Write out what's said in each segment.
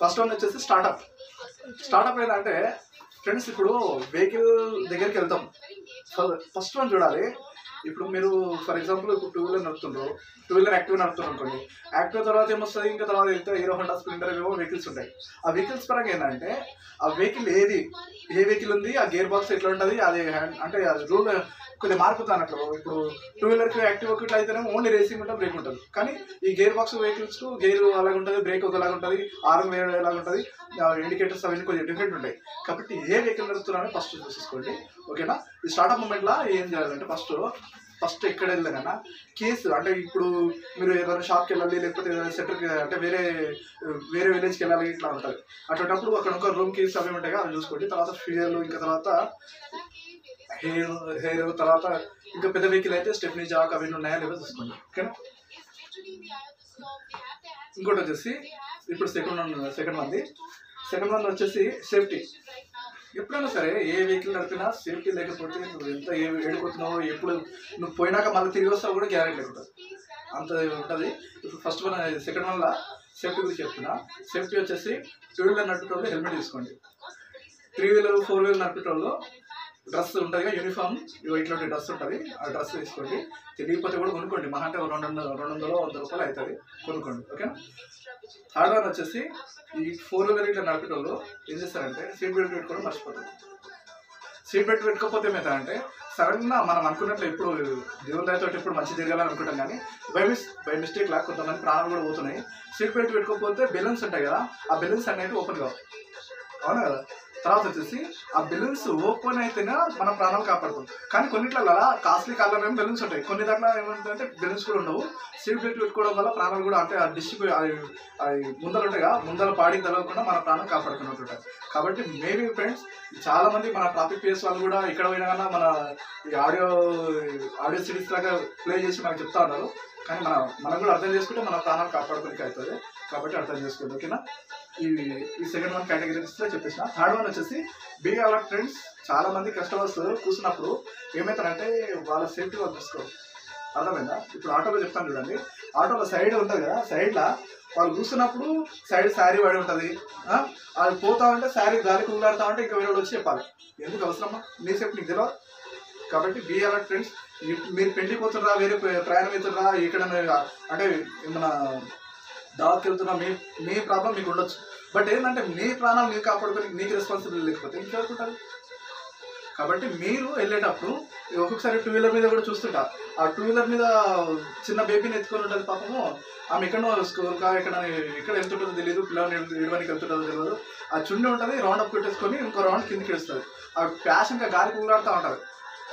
First one వచ్చేసి startup. Startup ఏంటంటే friends, ఇప్పుడు వెహికల్ దగ్గరికి వెళ్తాం. ఫస్ట్ వన్ చూడాలి. ఇప్పుడు మీరు ఫర్ ఎగ్జాంపుల్ ఇప్పుడు 2 వీలర్ నడుపుతుండ్రు, 2 వీలర్ యాక్టివ్ నడుపుతున్నారు అనుకోండి. యాక్టివ్ తర్వాత ఏమొస్తుంది, ఇంకా తర్వాత వెళ్తే హీరో హోండా స్ప్లెండర్ ఏవో వెహికల్స్ ఉంటాయి. ఆ వెహికల్స్ పరంగా ఏంటంటే ఆ వెహికల్ ఏ వెహికల్ ఉంది, ఆ గేర్ బాక్స్ ఎట్లా ఉంటుంది, అది అంటే అది రూల్ కొద్దిగా మారుతుంది అన్నట్లు. ఇప్పుడు 2 వీలర్కి యాక్టివ్ ఒకటి అయితేనే ఓన్లీ రేసింగ్ ఉంటుంది, బ్రేక్ ఉంటుంది. కానీ ఈ గేర్ బాక్స్ వెహికల్స్కు గేర్ అలాగే ఉంటుంది, బ్రేక్ ఒకలాగా ఉంటుంది, ఆర్ఎం వేరే ఎలాగ ఉంటుంది, ఇండికేటర్స్ అవన్నీ కొద్దిగా డిఫరెంట్ ఉంటాయి. కాబట్టి ఏ వెహికల్ నడుపుతున్నారో ఫస్ట్ చూసుకోండి. ఓకేనా. ఈ స్టార్ట్అప్ మూమెంట్లో ఏం చేయాలంటే ఫస్ట్ ఎక్కడ వెళ్ళినా కేసు అంటే ఇప్పుడు మీరు ఏదైనా షాప్కి వెళ్ళాలి, లేకపోతే ఏదైనా సెంటర్కి అంటే వేరే విలేజ్కి వెళ్ళాలి, ఇట్లా ఉంటుంది. అటువంటిప్పుడు అక్కడ ఒక రూమ్ కేసు అవి ఉంటాయి కదా, అవి చూసుకోండి. తర్వాత ఫ్యూయల్, ఇంకా తర్వాత హెయిర్, తర్వాత ఇంకా పెద్ద వెహికల్ అయితే స్టెప్నీ జాక్ అవన్నీ ఉన్నాయా లేవో చూసుకోండి. ఓకేనా. ఇంకోటి వచ్చేసి ఇప్పుడు సెకండ్ వన్ వచ్చేసి సేఫ్టీ. ఎప్పుడైనా సరే ఏ వెహికల్ నడిపినా సేఫ్టీ లేకపోతే నువ్వు ఎంత ఏడుకుతున్నావో, ఎప్పుడు నువ్వు పోయినాక మళ్ళీ తిరిగి వస్తావు కూడా గ్యారెంటీ లేకుండా అంత ఉంటుంది. ఇప్పుడు ఫస్ట్ వన్ సెకండ్ వన్లో సేఫ్టీ గురించి చెప్తున్నా. సేఫ్టీ వచ్చేసి 2 వీలర్ నడిపేటోళ్ళు హెల్మెట్ తీసుకోండి. 3 వీలర్ 4 వీలర్ నడిపేటోళ్ళు డ్రెస్ ఉంటుంది కదా, యూనిఫామ్ ఇట్లాంటి డ్రెస్ ఉంటుంది, ఆ డ్రెస్ తీసుకోండి. తెలియకపోతే కూడా కొనుక్కోండి, మహా అంటే 200-100 రూపాయలు అవుతుంది, కొనుక్కోండి. ఓకేనా. థర్డ్ వన్ వచ్చేసి ఈ 4 వీలర్ ఇట్లా నడిపేటోళ్ళు ఏం చేస్తారంటే సీట్ బెల్ట్ పెట్టుకోవడం మర్చిపోతారు. సీట్ బెల్ట్ పెట్టుకోకపోతే ఏమవుతుందంటే సడన్గా మనం అనుకున్నట్లు ఇప్పుడు దేవుని దయతో ఇప్పుడు మంచి తిరగాలని అనుకుంటాం, కానీ బై మిస్టేక్ లాగా కొంతమంది ప్రాణాలు కూడా పోతున్నాయి. సీట్ బెల్ట్ పెట్టుకోకపోతే బెలూన్స్ ఉంటాయి కదా, ఆ బెలూన్స్ అనేవి ఓపెన్ కావు. అవునా కదా. తర్వాత వచ్చేసి ఆ బెలూన్స్ ఓపెన్ అయితేనే మన ప్రాణాలు కాపాడుతాం. కానీ కొన్నిట్లలో కాస్ట్లీ కార్లలో ఏమో బెలూన్స్ ఉంటాయి, కొన్ని దాంట్లో ఏమంటే బెలూన్స్ కూడా ఉండవు. సీట్ బెల్ట్ పెట్టుకోవడం వల్ల ప్రాణాలు కూడా అంటే ఆ ముందర ఉంటాయి కదా, ముందర పాడికి తగలకుండా మన ప్రాణం కాపాడుకున్నట్టు. కాబట్టి మేబీ ఫ్రెండ్స్ చాలామంది మన ట్రాఫిక్ పేస్ వాళ్ళు కూడా ఇక్కడ పోయినా కన్నా మన ఈ ఆడియో సిరీస్ లాగా ప్లే చేసి మనకు చెప్తా ఉన్నారు. కానీ మనం కూడా అర్థం చేసుకుంటే మన ప్రాణాలు కాపాడుకోనికి అవుతుంది. కాబట్టి అర్థం చేసుకోండి. ఓకేనా. ఈ సెకండ్ వన్ కేటగిరీస్లో చెప్పేసిన. థర్డ్ వన్ వచ్చేసి బీ అలర్ట్ ఫ్రెండ్స్. చాలా మంది కస్టమర్స్ కూర్చున్నప్పుడు ఏమవుతారంటే వాళ్ళ సేఫ్టీ వాళ్ళు చూసుకోరు. అర్థమైందా. ఇప్పుడు ఆటోలో చెప్తాను చూడండి, ఆటోలో సైడ్ ఉంటుంది కదా, సైడ్లో వాళ్ళు కూర్చున్నప్పుడు సైడ్ శారీ పడి ఉంటుంది, అది పోతా ఉంటే శారీ గాలికి ఊలాడుతూ ఉంటే ఇంకా వేరే వచ్చి చెప్పాలి. ఎందుకు అవసరమా, నీ సేఫ్టీ నీకు తెలియదు. కాబట్టి బీ అలర్ట్ ఫ్రెండ్స్. మీరు పెళ్లికి పోతుర్రా, వేరే ప్రయాణం అవుతుర్రా, ఇక్కడ అంటే ఏమన్నా దావత్కి వెళ్తున్నా, మీ ప్రాబ్లం మీకు ఉండొచ్చు. బట్ ఏంటంటే మీ ప్రాణాలు మీరు కాపాడుకొని మీకు రెస్పాన్సిబిలిటీ లేకపోతే ఇంకెవరుకుంటారు. కాబట్టి మీరు వెళ్ళేటప్పుడు ఒక్కొక్కసారి 2 వీలర్ మీద కూడా చూస్తుంటా, ఆ 2 వీలర్ మీద చిన్న బేబీని ఎత్తుకొని ఉంటుంది పాపము. ఆమె ఎక్కడో స్కూల్గా ఎక్కడ వెళ్తుంటుందో తెలియదు, పిల్లల్ని ఇడవనికి వెళ్తుంటుందో తెలియదు. ఆ చుండి ఉంటుంది, రౌండ్ అప్ పెట్టేసుకొని ఇంకో రౌండ్ కిందకి వేస్తుంది. ఆ ప్యాషన్ ఇంకా గాలికి ఊలాడుతూ ఉంటుంది.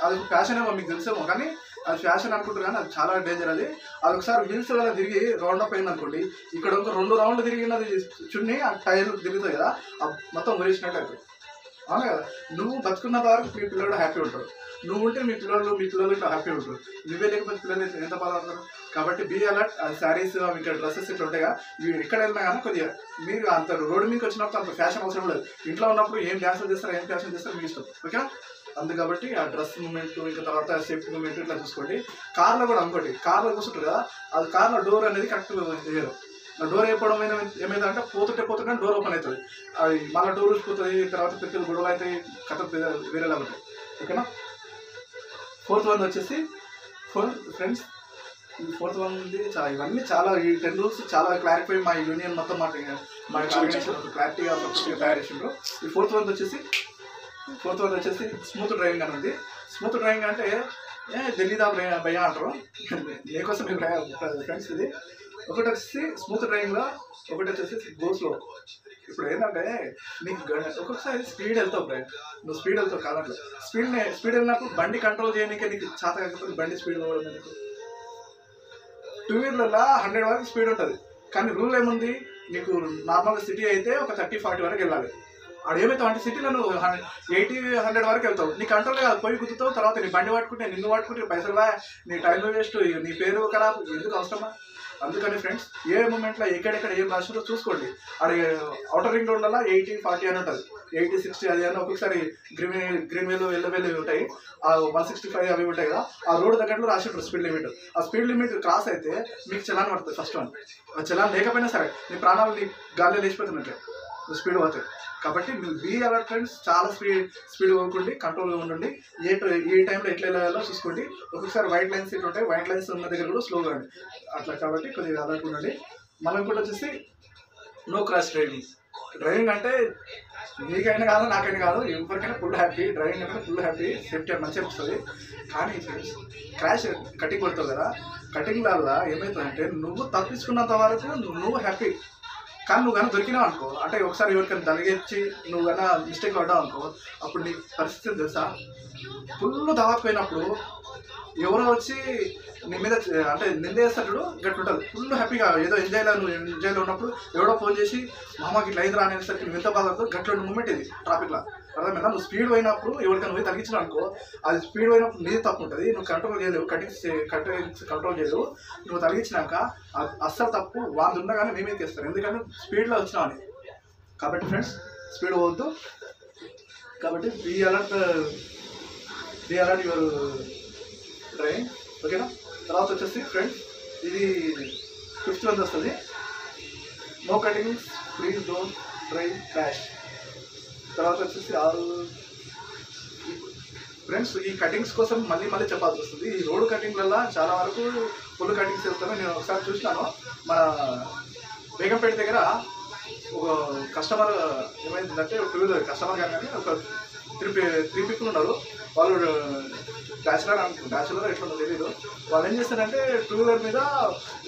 అది ప్యాషన్ ఏమో మీకు తెలుసేమో, కానీ అది ఫ్యాషన్ అనుకుంటారు, కానీ అది చాలా డేంజర్. అది ఒకసారి వీల్స్ వల్ల తిరిగి రౌండ్ అప్ అయింది అనుకోండి, ఇక్కడ ఇంకో 2 రౌండ్లు తిరిగినది చున్ని ఆ టైర్లు తిరుగుతాయి కదా, మొత్తం ఉరేసినట్టు అవుతుంది. అవును కదా. నువ్వు బతుకున్న వరకు మీ పిల్లలు హ్యాపీ ఉంటారు, నువ్వు ఉంటే మీ పిల్లలు ఇట్లా హ్యాపీ ఉంటారు. నువ్వే లేకపోతే పిల్లలు ఎంత బాధపడతారు. కాబట్టి బీ అలర్ట్. శారీస్ ఇంకా డ్రెస్సెస్ ఇట్లా ఉంటాయి కదా, ఇవి ఎక్కడ వెళ్ళినా కానీ కొద్దిగా మీరు అంత రోడ్డు మీకు వచ్చినప్పుడు అంత ఫ్యాషన్ అవసరం లేదు. ఇంట్లో ఉన్నప్పుడు ఏం డ్యాన్సులు చేస్తారో ఏం ఫ్యాషన్ చేస్తారో మీ ఇష్టం. ఓకే. అందు కాబట్టి ఆ డ్రెస్ మూమెంట్ ఇంకా తర్వాత సేఫ్టీ మూమెంట్ ఇట్లా చూసుకోండి. కార్లో కూడా అనుకోండి, కార్లో కూర్చుంటారు కదా, అది కార్లో డోర్ అనేది కరెక్ట్ చేయరు. డోర్ వేయడం ఏమైందంటే పోతుంటే డోర్ ఓపెన్ అవుతుంది, అది మళ్ళీ డోర్ ఊసిపోతుంది, తర్వాత పెద్దలు గొడవలు అవుతాయి, కథ వేరేలా ఉంటాయి. ఓకేనా. ఫోర్త్ వన్ వచ్చేసి ఫ్రెండ్స్, ఈ ఫోర్త్ వన్ ఉంది. ఇవన్నీ చాలా ఈ 10 రూల్స్ చాలా క్లారిఫై మా యూనియన్ మొత్తం మా ఆర్గనైజేషన్ క్లారిటీగా తయారు చేసిండ్రు. ఈ ఫోర్త్ వన్ వచ్చేసి స్మూత్ డ్రైవింగ్ అని ఉంది. స్మూత్ డ్రైవింగ్ అంటే ఢిల్లీదా భయ్యా అంటారు, మీకోసం మీ ఫ్రెండ్స్. ఇది ఒకటి వచ్చేసి స్మూత్ డ్రైవింగ్లో, ఒకటి వచ్చేసి గో స్లో. ఇప్పుడు ఏంటంటే నీకు ఒక్కొక్కసారి స్పీడ్ వెళ్తావు, నువ్వు స్పీడ్ వెళ్తావు కాదంటే స్పీడ్ వెళ్ళినప్పుడు బండి కంట్రోల్ చేయడానికి నీకు చేత కాకపోతే బండి స్పీడ్ పోవడం ఎందుకు. 2 వీలర్లో 100 వరకు స్పీడ్ ఉంటుంది, కానీ రూల్ ఏముంది, నీకు నార్మల్గా సిటీ అయితే ఒక 30-40 వరకు వెళ్ళాలి. అదేమైతావు అంటే సిటీలో నువ్వు 80-100 వరకు వెళ్తావు, నీ కంట్రోల్ కాదు, పోయి గుద్దుతావు. తర్వాత నీ బండి పట్టుకుంటే నిన్ను పట్టుకుంటే పైసలు, నీ టైం వేస్ట్, నీ పేరు ఖరాబ్, ఎందుకు అవసరమా. అందుకని ఫ్రెండ్స్ ఏ మూమెంట్లో ఎక్కడెక్కడ ఏం రాసిందో చూసుకోండి. అది అవుటర్ రింగ్ రోడ్లలో 80-40 అని ఉంటుంది, 80-60 అది అని. ఒక్కొక్కసారి గ్రీన్ వేలు ఎల్లో వేలు ఉంటాయి, ఆ 165 అవి ఉంటాయి కదా, ఆ రోడ్ దగ్గరలో రాసింటారు స్పీడ్ లిమిట్. ఆ స్పీడ్ లిమిట్ క్రాస్ అయితే మీకు చలాన్ పడుతుంది ఫస్ట్ వన్. చలాన్ లేకపోయినా సరే నీ ప్రాణాలు నీ గాల్లో లేచిపోతున్నట్లే. స్పీడ్ పోతాయి. కాబట్టి మీరు బీ అలర్ట్ ఫ్రెండ్స్. చాలా స్పీడ్ పోకండి, కంట్రోల్గా ఉండండి. ఏ టైంలో ఎట్లా వెళ్ళాలో చూసుకోండి. ఒక్కొక్కసారి వైట్ లైన్స్ ఇట్లా ఉంటాయి, వైట్ లైన్స్ ఉన్న దగ్గర కూడా స్లోగా అండి అట్లా. కాబట్టి కొద్దిగా అలర్ట్ ఉండండి. మనం కూడా వచ్చేసి నో క్రాష్ డ్రైవింగ్ అంటే నీకైనా కాదు నాకైనా కాదు, ఎవరికైనా ఫుల్ హ్యాపీ. డ్రైవింగ్ అంటే ఫుల్ హ్యాపీ, సేఫ్టీ మంచిగా అనిపిస్తుంది. కానీ ఫ్రెండ్స్ క్రాష్ కటింగ్ పడుతుంది కదా, కటింగ్ వల్ల ఏమవుతుందంటే నువ్వు తప్పించుకున్నంత వరకు నువ్వు హ్యాపీ. కానీ నువ్వు కానీ దొరికినావు అనుకో, అంటే ఒకసారి ఎవరికైనా తలిగించి నువ్వు కన్నా మిస్టేక్ పడ్డావు అనుకో, అప్పుడు నీ పరిస్థితి తెలుసా, ఫుల్ దావకపోయినప్పుడు ఎవరో వచ్చి నీ మీద అంటే నిందేస్తాడు గట్టి ఉంటుంది. ఫుల్ హ్యాపీగా ఏదో ఎంజాయ్లో ఉన్నప్పుడు ఎవడో ఫోన్ చేసి మామకి ఇట్లా అయిందిరా అనేసరికి నువ్వు ఎంత బాధపడుతుంది. గట్ల మూమెంట్ ఇది ట్రాఫిక్లో అర్థమైందా. నువ్వు స్పీడ్ పోయినప్పుడు ఎవరికైనా నువ్వు తగ్గించిన అనుకో, అది స్పీడ్ పోయినప్పుడు నీది తప్పు ఉంటుంది, నువ్వు కంట్రోల్ చేయలేవు, కంట్రోల్ చేయలేవు. నువ్వు తగ్గించినాక అస్సలు తప్పు వాళ్ళు ఉండగానే మేమే తీస్తారు, ఎందుకంటే స్పీడ్లో వచ్చినావని. కాబట్టి ఫ్రెండ్స్ స్పీడ్ పోవద్దు. కాబట్టి బీ అలర్ట్ యువర్ డ్రైవింగ్, ఓకేనా. తర్వాత వచ్చేసి ఫ్రెండ్స్ ఇది 5th వన్ వస్తుంది. No cuttings, please don't drive crash. తర్వాత వచ్చేసి ఫ్రెండ్స్ ఈ కటింగ్స్ కోసం మళ్ళీ చెప్పాల్సి వస్తుంది. ఈ రోడ్ కటింగ్ వల్ల చాలా వరకు ఫుల్ కటింగ్స్ వెళ్తాను. నేను ఒకసారి చూసినాను, మన బేగంపేట దగ్గర ఒక కస్టమర్ ఏమైందంటే, కస్టమర్ కానీ ఒక త్రీ పీపుల్ ఉన్నారు. వాళ్ళు బ్యాచులర్ ఎట్లా తెలియదు. వాళ్ళు ఏం చేస్తారంటే 2-వీలర్ మీద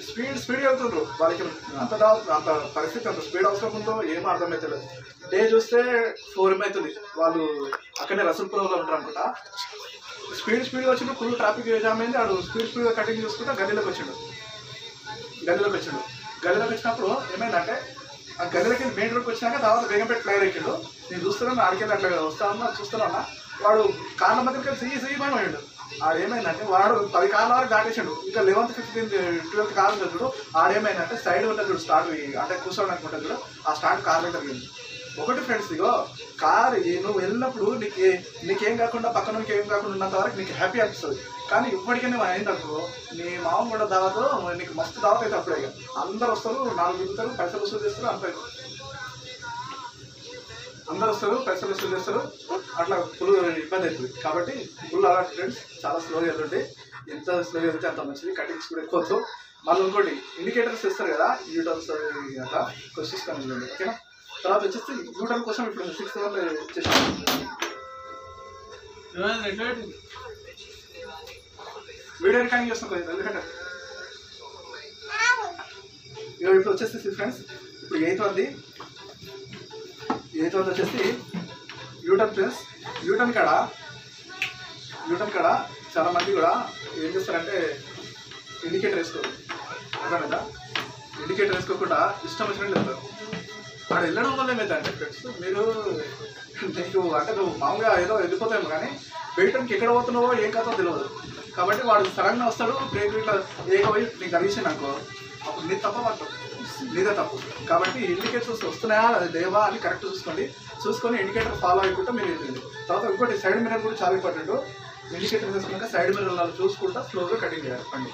స్పీడ్ వెళ్తుండ్రు. వాళ్ళకి అంత పరిస్థితి, అంత స్పీడ్ అవసరం ఉందో ఏమో అర్థమవుతుంది. డే చూస్తే 4 అవుతుంది. వాళ్ళు అక్కడనే రసూల్పురంలో ఉంటారు అనుకుంటా. స్పీడ్ వచ్చిండు, ఫుల్ ట్రాఫిక్ జామ్ అయింది. వాడు స్పీడ్గా కటింగ్ చూసుకుంటా గల్లీలోకి వచ్చిండు. గల్లీలోకి వచ్చినప్పుడు ఏమైందంటే, ఆ గల్లీలోకి మెయిన్ రోడ్కి వచ్చినాక తర్వాత బేగంపేట ఫ్లైర్ ఎక్కిండు. నేను చూస్తున్నాను, ఆడికెళ్ళి అట్లా చూస్తున్నా వాడు కార్ల మధ్యకి సీ పైన పోయిండు. ఆడేమైందంటే వాడు 10 కార్ల వరకు దాటేసాడు. ఇంకా 11th, 15th, 12th కార్ ఉంటుంది చూడు, ఆడేమైందంటే సైడ్ ఉంటుంది చూడు, స్టార్ట్ అంటే కూర్చోడానికి ఉంటుంది చూడు, ఆ స్టార్ట్ కార్ దగ్గర జరిగింది. ఒకటి ఫ్రెండ్స్, ఇగో కార్ నువ్వు వెళ్ళినప్పుడు నీకేం కాకుండా పక్కన ఏం కాకుండా ఉన్నంత వరకు నీకు హ్యాపీ అనిపిస్తుంది. కానీ ఇప్పటికైనా అయిందనుకో, నీ మామ కూడా దావతో నీకు మస్తు దావత అయితే అప్పుడే అందరు వస్తారు, 4 దిగుతారు, పైసలు వసూలు చేస్తారు, అందరు వస్తారు, పైసలు వసూలు చేస్తారు, అట్లా ఫుల్ ఇబ్బంది అవుతుంది. కాబట్టి ఫుల్ అలర్ట్ ఫ్రెండ్స్, చాలా స్లోగా వెళ్ళండి. ఎంత స్లోగా వెళ్తే అంత మంచిది. కటింగ్స్ కూడా ఎక్కువ. మళ్ళీ ఇంకోటి ఇండికేటర్స్ ఇస్తారు కదా, యూటర్న్స్ అట్లా కొంచెం చూసుకొని వెళ్ళండి, ఓకేనా. తర్వాత వచ్చేసి యూటర్న్ కోసం ఇప్పుడు 6th వన్ చేసాను. వీడియో రికార్డింగ్ చేస్తాం ఎందుకంటే ఇప్పుడు వచ్చేసి ఫ్రెండ్స్, ఇప్పుడు 8th వన్ వచ్చేసి యూటర్న్ ఫ్రెండ్స్. యూటర్న్ కాడ చాలా మంది కూడా ఏం చేస్తారంటే ఇండికేటర్ వేసుకోరు, అర్థమైందా. ఇండికేటర్ వేసుకోకుండా ఇష్టం వచ్చినట్టు వెళ్తారు. అక్కడ వెళ్ళడం వల్ల ఏమైందంటే ఫ్రెండ్స్, నీకు అంటే నువ్వు మామూలుగా ఏదో వెళ్ళిపోతాము, కానీ బయటకి ఎక్కడ పోతున్నావో ఏం కథో తెలియదు. కాబట్టి వాడు సడన్గా వస్తాడు, బ్రేక్ ఇట్లా ఏకపోయి నీకు కలిసాను అనుకో, అప్పుడు నీది తప్ప పడతావు, నీదే తప్పు. కాబట్టి ఇండికేటర్స్ వస్తున్నాయా అది లేవా అని కరెక్ట్ చూసుకొని ఇండికేటర్ ఫాలో అయ్యకుండా మీరు వెళ్ళండి. తర్వాత ఇంకోటి సైడ్ మిర్రర్ కూడా చాలా ఇంపార్టెంట్. ఇండికేటర్ వేసుకున్నాక సైడ్ మిర్రర్ చూసుకుంటా స్లోగా కటింగ్ చేయాలి.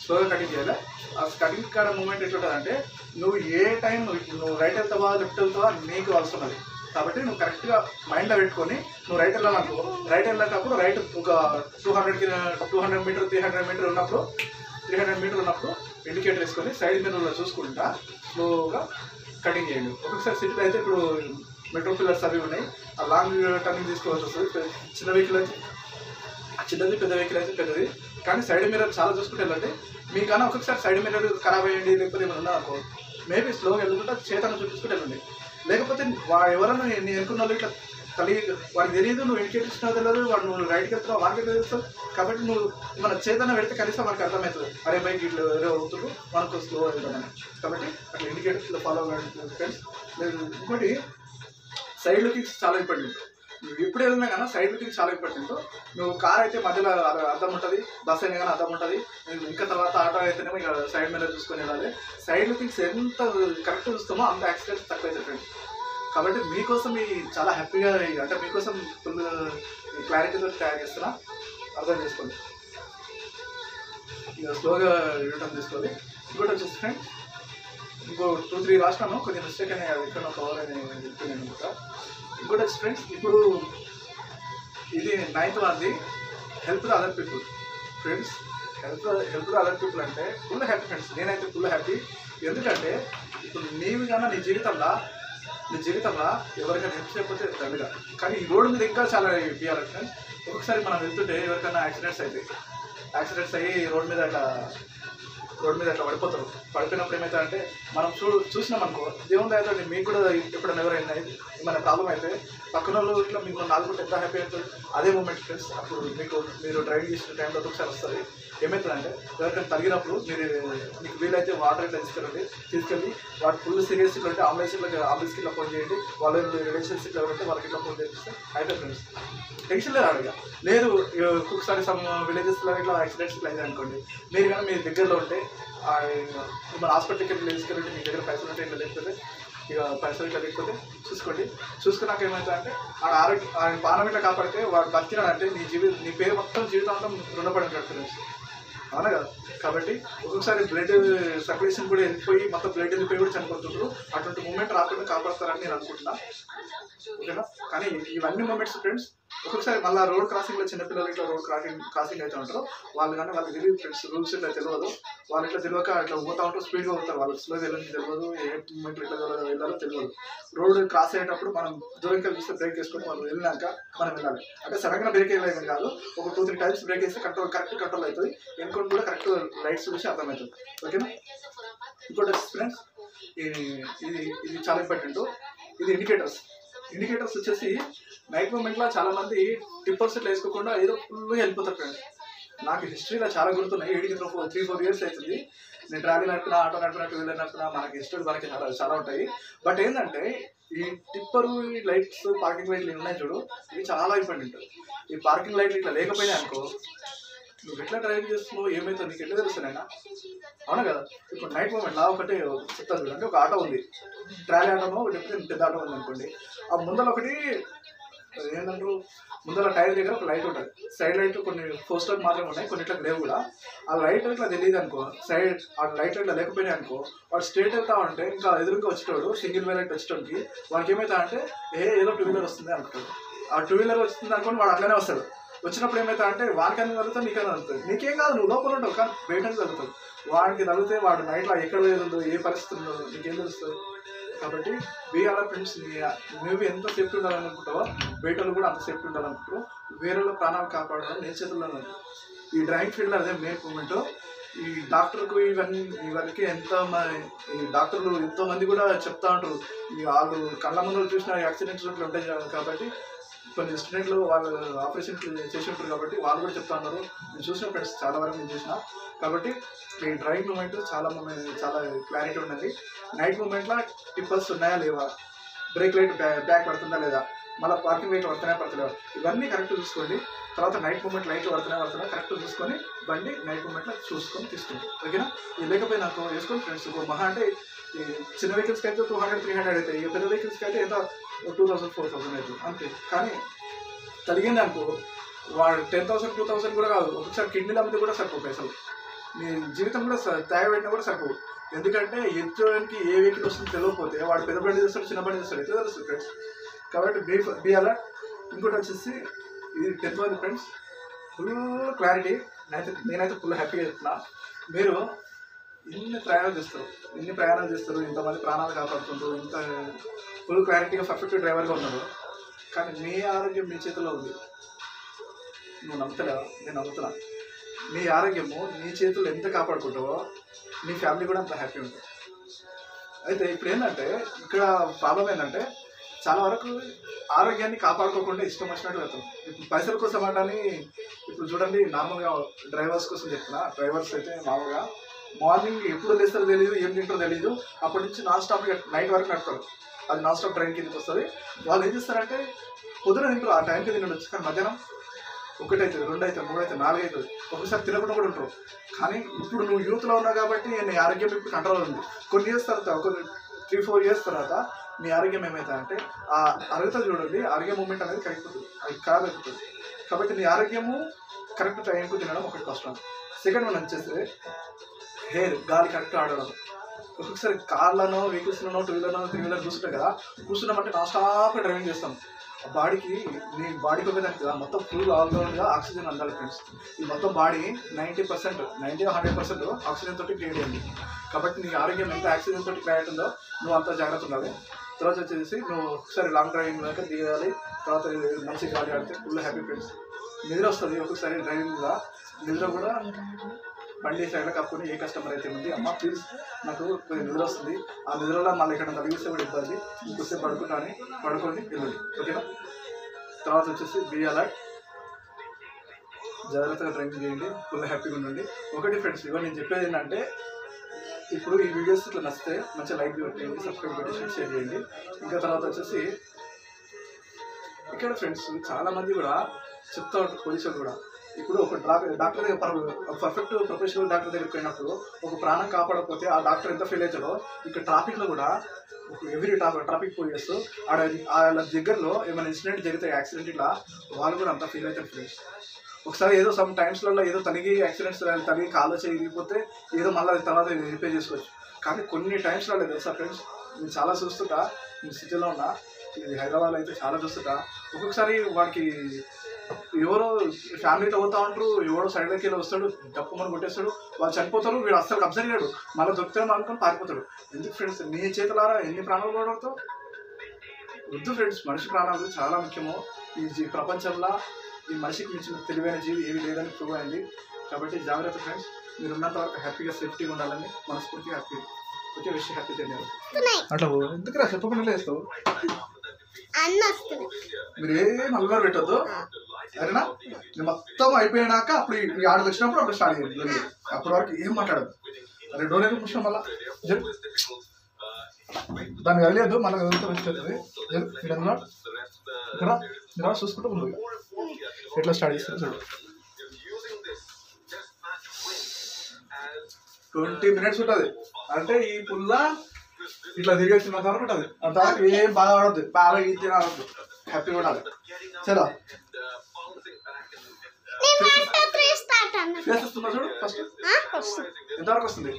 స్లోగా కటింగ్ చేయాలి. ఆ కటింగ్ కాడ మూమెంట్ ఎట్లుంటుందంటే, నువ్వు ఏ టైం నువ్వు రైట్ వెళ్తావా లెఫ్ట్ వెళ్తావా నీకు అవసరం అది. కాబట్టి నువ్వు కరెక్ట్గా మైండ్లో పెట్టుకొని నువ్వు రైట్ వెళ్ళాలనుకో, రైట్ వెళ్ళేటప్పుడు రైట్ ఒక 200 మీటర్ 300 మీటర్ ఉన్నప్పుడు ఇండికేటర్ వేసుకొని సైడ్ మిర్రర్లో చూసుకుంటా స్లోగా కటింగ్ చేయండి. ఒక్కొక్కసారి సిటీలో అయితే ఇప్పుడు మెట్రో పిల్లర్స్ అవి ఉన్నాయి, ఆ లాంగ్ టర్నింగ్ తీసుకోవాల్సి వస్తుంది. చిన్న వెహికల్ అయితే చిన్నది, పెద్ద వెహికల్ అయితే పెద్దది. కానీ సైడ్ మిర్రర్ చాలా చూసుకుంటే వెళ్ళండి. మీకన్నా ఒక్కొక్కసారి సైడ్ మిర్రర్ ఖరాబ్ అయ్యండి, లేకపోతే ఏమైనా ఉన్నా అనుకో, మేబీ స్లోగా వెళ్ళకుండా చేతను చూపించుకుంటే వెళ్ళండి. లేకపోతే ఎవరైనా నేను అనుకున్న వాళ్ళు ఇట్లా వాడికి తెలియదు, నువ్వు ఇండికేటర్ ఇచ్చినా తెలియదు, వాడు నువ్వు రైట్కి వెళ్తున్నావు వాడికి తెలుస్తావు. కాబట్టి నువ్వు మన చేతన పెడితే కనీసం మనకు అర్థమవుతుంది, అరే బైక్ ఇట్లా వేరే అవుతుంది మనకు స్లో వెళ్తామని. కాబట్టి అట్లా ఇండికేటర్స్ ఫాలో అవ్వండి ఫ్రెండ్స్. ఇంకోటి సైడ్ లుకింగ్స్ చాలా ఇంపార్టెంట్. నువ్వు ఎప్పుడు వెళ్ళినా కానీ సైడ్ లుకింగ్ చాలా ఇంపార్టెంట్. నువ్వు కార్ అయితే మధ్యలో అద్దం ఉంటుంది, బస్ అయినా కానీ అద్దం ఉంటుంది, ఇంకా తర్వాత ఆటో అయితేనేమో ఇక సైడ్ మీద చూసుకొని వెళ్ళాలి. సైడ్ లుకింగ్స్ ఎంత కరెక్ట్ చూస్తామో అంత యాక్సిడెంట్స్ తక్కువ అవుతాయి ఫ్రెండ్స్. కాబట్టి మీకోసం చాలా హ్యాపీగా, అంటే మీకోసం ఫుల్ క్లారిటీతో తయారు చేస్తున్నా, అర్థం చేసుకోండి. ఇక స్లోగా యూటర్న్ తీసుకోవాలి. ఇంకోటి వచ్చేసి ఫ్రెండ్స్, ఇంకో 2-3 రాసినాను, కొంచెం మిస్టేక్ అనే అది ఇక్కడ కవర్ అని చెప్తున్నాను అనమాట. ఇంకోటి వచ్చి ఫ్రెండ్స్, ఇప్పుడు ఇది 9th వన్ది help the other people. Friends help the other people అంటే ఫుల్ హ్యాపీ ఫ్రెండ్స్. నేనైతే ఫుల్ హ్యాపీ. ఎందుకంటే ఇప్పుడు నీవు కన్నా నీ జీవితంలో ఎవరికైనా హెల్ప్ చేయకపోతే దండగా. కానీ ఈ రోడ్డు మీద ఇంకా చాలా ఇవ్వాలి ఫ్రెండ్స్. ఒక్కొక్కసారి మనం వెళ్తుంటే ఎవరికైనా యాక్సిడెంట్స్ అయ్యి రోడ్డు మీద అట్లా పడిపోతారు. పడిపోయినప్పుడు ఏమవుతా అంటే మనం చూసినాం అనుకో, దేవుని దయతో మీకు కూడా ఎప్పుడైనా ఎవరైనా ఏమైనా ప్రాబ్లం అయితే పక్కన వాళ్ళు ఇట్లా మీకు నాలుగు ఎంత హ్యాపీ అవుతుంది. అదే మూమెంట్ ఫ్రెండ్స్. అప్పుడు మీరు డ్రైవింగ్ చేసిన టైంలో ఒకసారి వస్తుంది. ఏమవుతుందంటే ఎవరికైనా తగినప్పుడు మీకు వీలైతే వాటర్ ఇట్లా తీసుకెళ్ళి వాటి ఫుల్ సీరియస్ ఇట్లా ఉంటే అంబులెన్స్కి ఇట్లా ఫోన్ చేయండి. వాళ్ళ రిలేషన్షిప్ ఎవరంటే వాళ్ళకి ఇట్లా ఫోన్ చేస్తే అయితే ఫ్రెండ్స్ టెన్షన్ లేదు అడిగా లేదు. ఒక్కొక్కసారి సమ్ విలేజెస్లో ఇట్లా యాక్సిడెంట్స్ ఇట్లా అయింది అనుకోండి, మీరు కానీ మీ దగ్గరలో ఉంటే మన హాస్పిటల్కి తీసుకెళ్ళి మీ దగ్గర పైసలు ఉంటే ఇట్లా లేకపోతే పైసలు ఇట్లా లేకపోతే చూసుకున్నాక ఏమవుతుందంటే ఆయన ప్రాణం ఇట్లా కాపాడితే వాడు బతికినాడంటే నీ పేరు మొత్తం జీవితాంతం రుణపడి ఉంటాడు ఫ్రెండ్స్. అవునా కదా? కాబట్టి ఒక్కొక్కసారి బ్లడ్ సర్క్యులేషన్ కూడా వెళ్ళిపోయి మొత్తం బ్లడ్ వెళ్ళిపోయి కూడా చనిపోతుంటారు. అటువంటి మూమెంట్ రాకుండా కాపాడతారని నేను అనుకుంటున్నా. ఓకేనా? కానీ ఇవన్నీ మూమెంట్స్ ఫ్రెండ్స్ ఒక్కొక్కసారి మళ్ళీ రోడ్ క్రాసింగ్లో చిన్నపిల్లలు ఇట్లా రోడ్ క్రాసింగ్ అయితే ఉంటారు. వాళ్ళకి తెలియదు ఫ్రెండ్స్, రూల్స్ ఇట్లా తెలియదు. వాళ్ళు ఇట్లా తెలియక ఇట్లా పోతా ఉంటారు, స్పీడ్గా పోతారు. వాళ్ళు స్లో వెళ్ళని తెలియదు, ఏ మూమెంట్ ఇట్లా వెళ్ళాలో తెలియదు. రోడ్ క్రాస్ అయ్యేటప్పుడు మనం దూరంగా చూస్తే బ్రేక్ వేసుకొని వాళ్ళు వెళ్ళినాక మనం వెళ్ళాలి. అంటే సడన్గా బ్రేక్ వేయలేదు కాదు, ఒక 2-3 టైమ్స్ బ్రేక్ వేస్తే కరెక్ట్ కంట్రోల్ అవుతుంది. ఎన్కొని కూడా కరెక్ట్ లైట్స్ చూసి అర్థమవుతుంది. ఓకేనా? ఇంకోటి ఫ్రెండ్స్ ఇది చాలా ఇంపార్టెంట్. ఇది ఇండికేటర్స్ వచ్చేసి నైట్ మూమెంట్లో చాలా మంది టిప్పర్స్ ఇట్లా వేసుకోకుండా ఏదో ఫుల్గా వెళ్ళిపోతారు ఫ్రెండ్స్. నాకు హిస్టరీలో చాలా గుర్తున్నాయి. 3-4 ఇయర్స్ అవుతుంది నేను ట్రావెల్ నడిపినా, ఆటో నడిపినట్టు వీళ్ళని నడిపినా. మనకి హిస్టరీ మనకి చాలా ఉంటాయి. బట్ ఏంటంటే ఈ టిప్పరు, ఈ లైట్స్, పార్కింగ్ లైట్లు ఉన్నాయి చూడు, ఇవి చాలా ఇంపార్టెంట్. ఈ పార్కింగ్ లైట్లు ఇట్లా లేకపోయినా అనుకో, నువ్వు ఎట్లా డ్రైవింగ్ చేస్తున్నావు ఏమైతే నీకు ఎట్లా తెలుస్తానైనా. అవునా కదా? ఇప్పుడు నైట్ మూమెంట్ నా ఒకటి చెప్తాను చూడండి. ఒక ఆటో ఉంది, ట్రాలీ ఆటోనో లేకపోతే పెద్ద ఆటో ఉంది అనుకోండి. ఆ ముందర ఒకటి ఏంటంటారు, ముందర టైర్ దగ్గర ఒక లైట్ ఉంటుంది. సైడ్ లైట్ కొన్ని పోస్టర్ మాత్రమే ఉన్నాయి, కొన్నిట్లకు లేవు కూడా. ఆ లైట్ ఇట్లా తెలియదు అనుకో, ఆ లైట్ ఇట్లా లేకపోయినా అనుకో, వాడు స్ట్రేట్ వెళ్తా ఉంటే ఇంకా ఎదురుగా వచ్చేటోడు సింగిల్ లైట్ వచ్చేటోడికి వాడికి ఏమవుతా అంటే ఏదో 2 వీలర్ వస్తుంది అనుకుంటాడు. ఆ 2 వీలర్ వస్తుంది అనుకోని వాడు అట్లనే వస్తాడు. వచ్చినప్పుడు ఏమవుతా అంటే వాడికన్నా తగ్గుతుంది, నీకన్నా తగ్గుతుంది. నీకేం కాదు, నువ్వు లోపల ఉంటావు, కానీ బయటకు తగ్గుతుంది. వాడికి తగ్గితే వాడు నైట్లో ఎక్కడ పోయేది, ఏ పరిస్థితి ఉందో నీకేం తెలుస్తుంది. కాబట్టి వేరే ఫ్రెండ్స్ నువ్వు ఎంత సేఫ్టీ ఉండాలనుకుంటావో బయటలో కూడా అంత సేఫ్టీ ఉండాలనుకుంటావు. వేరే ప్రాణాలు కాపాడడం నీ చేతుల్లో ఉంది. ఈ డ్రైవింగ్ ఫీల్డ్లో అదే మెయిన్ మూమెంట్. ఈ డాక్టర్కు ఇవన్నీ ఈ డాక్టర్లు ఎంతోమంది కూడా చెప్తా ఉంటారు. వాళ్ళు కళ్ళ ముందు చూసిన యాక్సిడెంట్స్ ఉంటాయి కాబట్టి కొన్ని స్టూడెంట్లు వాళ్ళు ఆపరేషన్ చేసి ఉంటారు కాబట్టి వాళ్ళు కూడా చెప్తా ఉన్నారు. నేను చూసిన ఫ్రెండ్స్ చాలా వరకు నేను చేసిన. కాబట్టి ఈ డ్రైవింగ్ మూమెంట్ చాలా క్లారిటీ ఉన్నది. నైట్ మూమెంట్లో టిప్పర్స్ ఉన్నాయా లేవా, బ్రేక్ లైట్ బ్యాక్ పడుతుందా లేదా, మళ్ళీ పార్కింగ్ లైట్ పడుతున్నాయా, ఇవన్నీ కరెక్ట్ చూసుకోండి. తర్వాత నైట్ మూమెంట్ లైట్లు పడుతున్నాయా కరెక్ట్ చూసుకొని బండి నైట్ మూమెంట్లో చూసుకొని తీసుకోండి. ఓకేనా? ఇది లేకపోయినా నాకు వేసుకోండి ఫ్రెండ్స్. మహా అంటే ఈ చిన్న వెహికల్స్కి అయితే 200-300 అవుతాయి. ఈ పెద్ద వెహికల్స్కి అయితే ఎంత 2000-4000 అవుతుంది అంతే. కానీ కలిగింది అనుకో, వాడు 10,000-2,000 కూడా కాదు, ఒకసారి కిడ్నీలు అమ్మితే కూడా సరిపోవు పైసలు. నీ జీవితం కూడా తాగబెట్టినా కూడా సరిపోవు. ఎందుకంటే ఎదుటికి ఏ వెహికల్ వస్తుందో తెలియకపోతే వాడు పెద్ద బండి చేస్తాడు, చిన్న బండి చేస్తాడు, అయితే తెలుస్తుంది ఫ్రెండ్స్. కాబట్టి బీ అలర్ట్. ఇంకోటి వచ్చేసి ఇది 10th one friends, full clarity. నేనైతే ఫుల్ హ్యాపీగా చెప్తున్నా. మీరు ఎన్ని ప్రయాణాలు చేస్తారు, ఇంతమంది ప్రాణాలు కాపాడుతుంటారు, ఇంత ఫుల్ క్లారిటీగా పర్ఫెక్ట్ డ్రైవర్గా ఉన్నారు. కానీ మీ ఆరోగ్యం మీ చేతిలో ఉంది. నువ్వు నమ్ముతలేవా? నేను నమ్ముతున్నా. నీ ఆరోగ్యము నీ చేతులు ఎంత కాపాడుకుంటావో నీ ఫ్యామిలీ కూడా అంత హ్యాపీ ఉంటుంది. అయితే ఇప్పుడు ఏంటంటే ఇక్కడ ప్రాబ్లం ఏంటంటే చాలా వరకు ఆరోగ్యాన్ని కాపాడుకోకుండా ఇష్టం వచ్చినట్టు వెళ్తాం. ఇప్పుడు పైసల కోసం అంటని ఇప్పుడు చూడండి, నార్మల్గా డ్రైవర్స్ కోసం చెప్తున్నా. డ్రైవర్స్ అయితే మామూలుగా మార్నింగ్ ఎప్పుడు లేస్తారో తెలియదు, ఏం తింటారో తెలియదు. అప్పటి నుంచి నాన్ స్టాప్ నైట్ వరకు నడుపుతారు. అది నాన్ స్టాప్ ట్రైన్ కిందకి వస్తుంది. వాళ్ళు ఏం చేస్తారంటే పొద్దున తింటారు, ఆ టైంకి తినవచ్చు. కానీ మధ్యాహ్నం 1 అవుతుంది, 2 అవుతుంది, 3 అవుతుంది, 4 అవుతుంది. ఒకసారి తినకుండా కూడా ఉంటారు. కానీ ఇప్పుడు నువ్వు యూత్లో ఉన్నావు కాబట్టి నీ ఆరోగ్యం ఇప్పుడు కంట్రోల్ ఉంది. కొన్ని ఇయర్స్ తర్వాత, ఒక 3-4 ఇయర్స్ తర్వాత నీ ఆరోగ్యం ఏమవుతుంది అంటే ఆ అర్హత చూడండి, ఆరోగ్య మూమెంట్ అనేది కరెక్ట్ అవుతుంది, అది ఖరాబ్ అవుతుంది. కాబట్టి నీ ఆరోగ్యము కరెక్ట్ టైంకు తినడం ఒకటి కష్టం. సెకండ్ వన్ వచ్చేసి హెయిర్, గాలి కరెక్ట్ ఆడడం. ఒక్కొక్కసారి కార్లను వెహికల్స్లోనో 2 వీలర్లో 3 వీలర్ కూర్చుంటాం కదా, కూర్చున్నామంటే నాన్ స్టాప్గా డ్రైవింగ్ చేస్తాం. బాడీకి నీ బాడీకి ఒకదానికి కదా మొత్తం ఫుల్ ఆల్రౌండ్గా ఆక్సిజన్ అందాలి ఫ్రెండ్స్. ఈ మొత్తం బాడీ 90% ఆక్సిజన్ తోటి క్రియేట్ అయింది. కాబట్టి నీ ఆరోగ్యం ఎంత ఆక్సిజన్ తోటి క్రియేట్ ఉందో నువ్వు అంత జాగ్రత్త ఉండాలి. తర్వాత వచ్చేసి నువ్వు ఒకసారి లాంగ్ డ్రైవింగ్ దాకా దిగాలి. తర్వాత మంచి గాలి ఆడితే ఫుల్ హ్యాపీ ఫ్రెండ్స్. నిద్ర వస్తుంది ఒక్కొక్కసారి డ్రైవింగ్గా. నిద్ర కూడా బండి సైడ్లో కప్పుకొని ఏ కస్టమర్ అయితే ఉంది, అమ్మ ప్లీజ్ నాకు కొంచెం నిద్ర వస్తుంది, ఆ నిద్రలో మళ్ళీ ఇక్కడ తగిలిస్తే కూడా ఇబ్బంది, ఇంకొస్తే పడుకుంటాను, పడుకోండి వెళ్ళండి, ఓకేనా. తర్వాత వచ్చేసి బీ అలర్ట్, జాగ్రత్తగా డ్రైవింగ్ చేయండి, ఫుల్ హ్యాపీగా ఉండండి. ఒకటి ఫ్రెండ్స్, ఇవన్నీ నేను చెప్పేది ఏంటంటే, ఇప్పుడు ఈ వీడియోస్ ఇట్లా నచ్చితే మంచిగా లైక్ పెట్టండి, సబ్స్క్రైబ్ పెట్టి షేర్ చేయండి. ఇంకా తర్వాత వచ్చేసి ఇక్కడ ఫ్రెండ్స్ చాలామంది కూడా చెప్తా ఉంటారు పోలీసులు కూడా. ఇప్పుడు ఒక డాక్టర్ దగ్గర పర్ఫెక్ట్ ప్రొఫెషనల్ డాక్టర్ దగ్గరికి పోయినప్పుడు ఒక ప్రాణం కాపాడకపోతే ఆ డాక్టర్ ఎంత ఫీల్ అవుతాడో, ఇక్కడ ట్రాఫిక్లో కూడా ఎవ్రీ ట్రాఫిక్ పోలీస్ వాళ్ళ దగ్గరలో ఏమైనా ఇన్సిడెంట్ జరిగితే యాక్సిడెంట్ ఇట్లా వాళ్ళు కూడా అంత ఫీల్ అవుతారు ఫ్రెండ్స్. ఒకసారి ఏదో సమ్ టైమ్స్లలో ఏదో తనిగి యాక్సిడెంట్స్ తనిగి కాలో చేయకపోతే ఏదో మళ్ళీ తర్వాత రిపేర్ చేసుకోవచ్చు. కానీ కొన్ని టైమ్స్లలో తెలుసా ఫ్రెండ్స్, నేను చాలా చూస్తుంటా, నేను సిటీలో ఉన్నా, ఇది హైదరాబాద్లో అయితే చాలా చూస్తుంటా. ఒక్కొక్కసారి వాడికి ఎవరో ఫ్యామిలీతో పోతా ఉంటారు, ఎవరో సైడ్లోకి వెళ్ళి వస్తాడు, డప్పుమని కొట్టేస్తాడు, వాళ్ళు చనిపోతారు, వీడు అస్సలు అబ్జర్వ్ చేయడు, మళ్ళీ దొరుకుతాడు అనుకుని పారిపోతాడు. ఎందుకు ఫ్రెండ్స్, నీ చేతులారా ఎన్ని ప్రాణాలు పోవడంతో వద్దు ఫ్రెండ్స్. మనిషి ప్రాణాలు చాలా ముఖ్యము ఈ ప్రపంచంలో. ఈ మనిషికి మించిన తెలివైన జీవి ఏవి లేదని ప్రూవ్ అయింది. కాబట్టి జాగ్రత్త ఫ్రెండ్స్, మీరు ఉన్నంత వరకు హ్యాపీగా సేఫ్టీగా ఉండాలని మనస్ఫూర్తిగా హ్యాపీ ఓకే విషయం హ్యాపీ తెలియదు. అట్లా ఎందుకురా చెప్పకుండా వేస్తావు, మీరు ఏం అల్గారు పెట్టద్దు సరేనా. నేను మొత్తం అయిపోయినాక అప్పుడు ఈ ఆడలు వచ్చినప్పుడు అప్పుడు స్టార్ట్ చేయండి. అప్పటి వరకు ఏం మాట్లాడదు. అరే డోర్ అయితే కూర్చోం మళ్ళా దాన్ని వెళ్ళలేదు, మళ్ళీ వస్తుంది ఇక్కడ మీరు చూసుకుంటూ ముందు ఎట్లా స్టార్ట్ చేస్తారు చూడు. 20 minutes ఉంటుంది అంటే ఈ పుల్ల ఇట్లా తిరిగేసి మాకు ఉంటుంది. అంతవరకు ఏం బాగా పడద్దు, బాగా ఈజీ ఆడద్దు, హ్యాపీగా ఉండాలి. చలో ఫేస్ వస్తుందా చూడు ఫస్ట్. ఎంతవరకు వస్తుంది,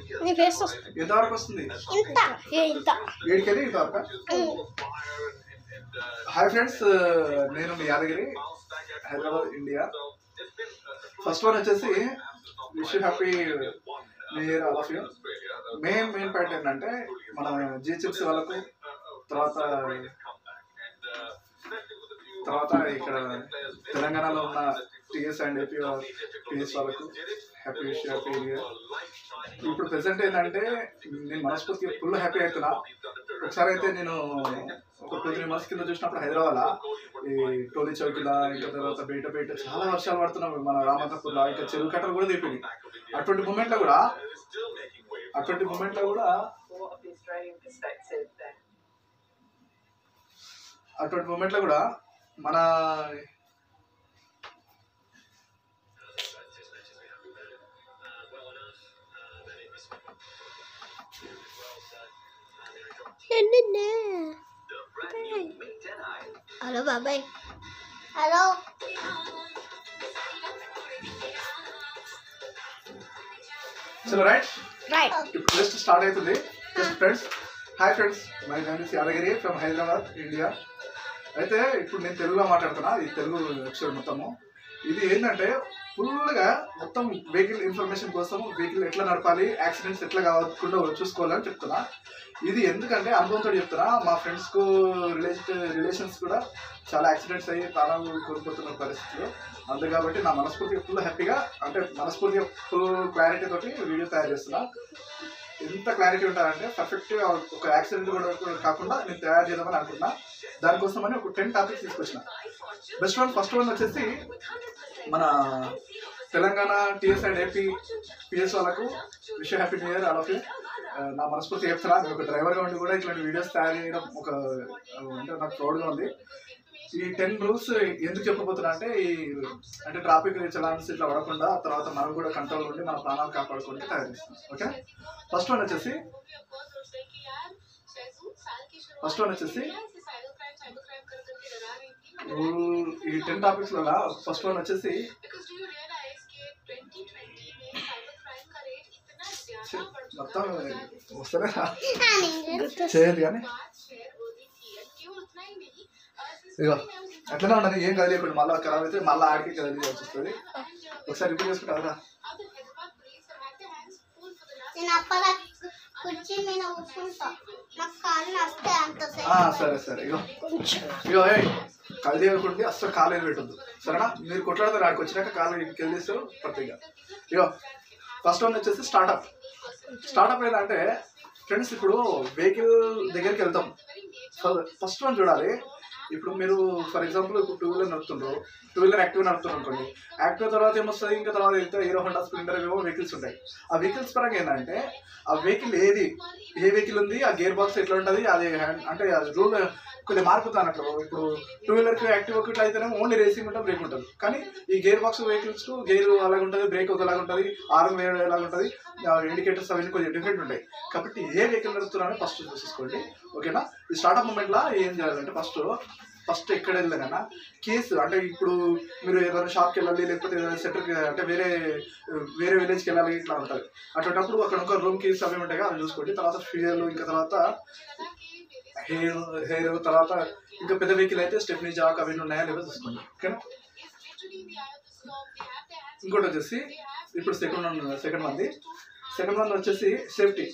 ఎంతవరకు వస్తుంది, ఏడికెళ్ళి ఇంతవరకు. హాయ్ ఫ్రెండ్స్, నేను మీ Yadagiri, Hyderabad, India. First one వచ్చేసి wish happy new year all of you. Main point ఏంటంటే మన జీచిప్స్ వాళ్ళకు, తర్వాత ఇక్కడ తెలంగాణలో ఉన్న టీఎస్ అండ్ ఏపీ టీఎస్ వాళ్ళకు happy wish happy new year. ఇప్పుడు ప్రెసెంట్ ఏంటంటే నేను మనస్ఫూర్తిగా ఫుల్ హ్యాపీ అవుతున్నా. ఒకసారి అయితే నేను ఒక 2-3 months కింద చూసినప్పుడు హైదరాబాద్లో ఈ టోలీ చౌకీలా, ఇంకా తర్వాత బయట చాలా వర్షాలు పడుతున్నాం మన రామంతపూర్లో, ఇంకా చెరువు కట్టలు కూడా తెప్పింది. అటువంటి మూమెంట్లో కూడా మన హలో బాబాయ్, హలో చలో రైట్ జస్ట్ స్టార్ట్ అవుతుంది. Friends hi friends, my name is Yadagiri from Hyderabad, India. అయితే ఇప్పుడు నేను తెలుగులో మాట్లాడుతున్నా, ఇది తెలుగు ఎపిసోడ్ మొత్తము. ఇది ఏంటంటే ఫుల్గా మొత్తం వెహికల్ ఇన్ఫర్మేషన్ కోసం, వెహికల్ ఎట్లా నడపాలి, యాక్సిడెంట్స్ ఎట్లా కాకుండా చూసుకోవాలని చెప్తున్నా. ఇది ఎందుకంటే అనుభవంతో చెప్తున్నా. మా ఫ్రెండ్స్కు రిలేషన్స్ కూడా చాలా యాక్సిడెంట్స్ అయ్యి ప్రాణాలు కోల్పోతున్న పరిస్థితులు. అంతే కాబట్టి నా మనస్ఫూర్తిగా ఫుల్ హ్యాపీగా, అంటే మనస్ఫూర్తిగా ఫుల్ క్లారిటీ తోటి వీడియో తయారు చేస్తున్నా. ఎంత క్లారిటీ ఉంటారంటే పర్ఫెక్ట్గా ఒక యాక్సిడెంట్ కూడా కాకుండా నేను తయారు చేద్దామని అనుకున్నా. దానికోసమని ఒక 10 topics తీసుకొచ్చిన. ఫస్ట్ వన్ వచ్చేసి మన Telangana TS and AP PS వాళ్ళకు wish happy new year all of you. నా మనస్ఫూర్తి చెప్తున్నా. నేను ఒక డ్రైవర్గా ఉండి కూడా ఇట్లాంటి వీడియోస్ తయారు చేయడం అంటే నాకు ప్రౌడ్గా ఉంది. ఈ 10 rules ఎందుకు చెప్పబోతున్నా అంటే అంటే ట్రాఫిక్ చలాన్స్ ఇట్లా పడకుండా, తర్వాత మనం కూడా కంట్రోల్ ఉండి మన ప్రాణాలు కాపాడుకుంటే తయారు చేస్తాం. ఓకే, ఫస్ట్ వన్ వచ్చేసి ఈ 10 topicsలలో ఫస్ట్ వన్ వచ్చేసి మొత్తం వస్తలే చేయదు కానీ ఇగో అట్లనే ఉండదు, ఏం కదిలేకుండా మళ్ళీ ఖరాబ్ అయితే మళ్ళీ ఆడికి కదిలియాల్సి వస్తుంది. ఒకసారి రిపేర్ చేసుకుంటారా? సరే సరే. ఇగో ఇగో కదిలేయకుండా అస్సలు కాలు పెట్టద్దు, సరేనా? మీరు కొట్లాడతారు, ఆడికి వచ్చినాక కాలు కెదిలిస్తారు పర్ఫెక్ట్గా. ఇగో ఫస్ట్ వన్ వచ్చేసి స్టార్ట్అప్. స్టార్ట్అప్ ఏంటంటే ఫ్రెండ్స్, ఇప్పుడు వెహికల్ దగ్గరికి వెళ్తాం, ఫస్ట్ వన్ చూడాలి. ఇప్పుడు మీరు ఫర్ ఎగ్జాంపుల్ ఇప్పుడు 2 వీలర్ నడుపుతుండ్రు, 2 వీలర్ యాక్టివ్ నడుపుతున్నారు అనుకోండి. యాక్టివ్ తర్వాత ఏమొస్తుంది, ఇంకా తర్వాత వెళ్తే హీరో హోండా స్ప్లెండర్ ఏవో వెహికల్స్ ఉంటాయి. ఆ వెహికల్స్ పరంగా ఏంటంటే ఆ వెహికల్ ఏ వెహికల్ ఉంది, ఆ గేర్ బాక్స్ ఎట్లా ఉంటుంది, అది అంటే రూల్ కొద్దిగా మారిపోతా అన్నట్లు. ఇప్పుడు 2 వీలర్కి యాక్టివ్ ఒకటి అయితేనే ఓన్లీ రేసింగ్ ఉంటుంది, బ్రేక్ ఉంటుంది. కానీ ఈ గేర్ బాక్స్ వెహికల్స్కు గేర్ అలాగ ఉంటుంది, బ్రేక్ ఒకలాగా ఉంటుంది, ఆర్ఎం వేరే ఎలాగ ఉంటుంది, ఇండికేటర్స్ అవన్నీ కొంచెం డిఫరెంట్ ఉంటాయి. కాబట్టి ఏ వెహికల్ నడుపుతున్నారని ఫస్ట్ చూసుకోండి, ఓకేనా? ఈ స్టార్ట్అప్ మూమెంట్లో ఏం చేయాలంటే ఫస్ట్ ఎక్కడ వెళ్ళినా కేసు, అంటే ఇప్పుడు మీరు ఏదైనా షాప్కి వెళ్ళాలి, లేకపోతే ఏదైనా సెంటర్కి అంటే వేరే విలేజ్కి వెళ్ళాలి, ఇట్లా ఉంటుంది. అటువంటిప్పుడు అక్కడ ఒక రూమ్ కేసు అవి ఉంటాయి, అవి చూసుకోండి. తర్వాత ఫ్యూయల్, ఇంకా తర్వాత హెయిర్, తర్వాత ఇంకా పెద్ద వెహికల్ అయితే స్టెప్నీ జాక్ అవన్నీ ఉన్నాయా లేవో చూసుకోండి, ఓకేనా? ఇంకోటి వచ్చేసి ఇప్పుడు సెకండ్ వన్ వచ్చేసి సేఫ్టీ.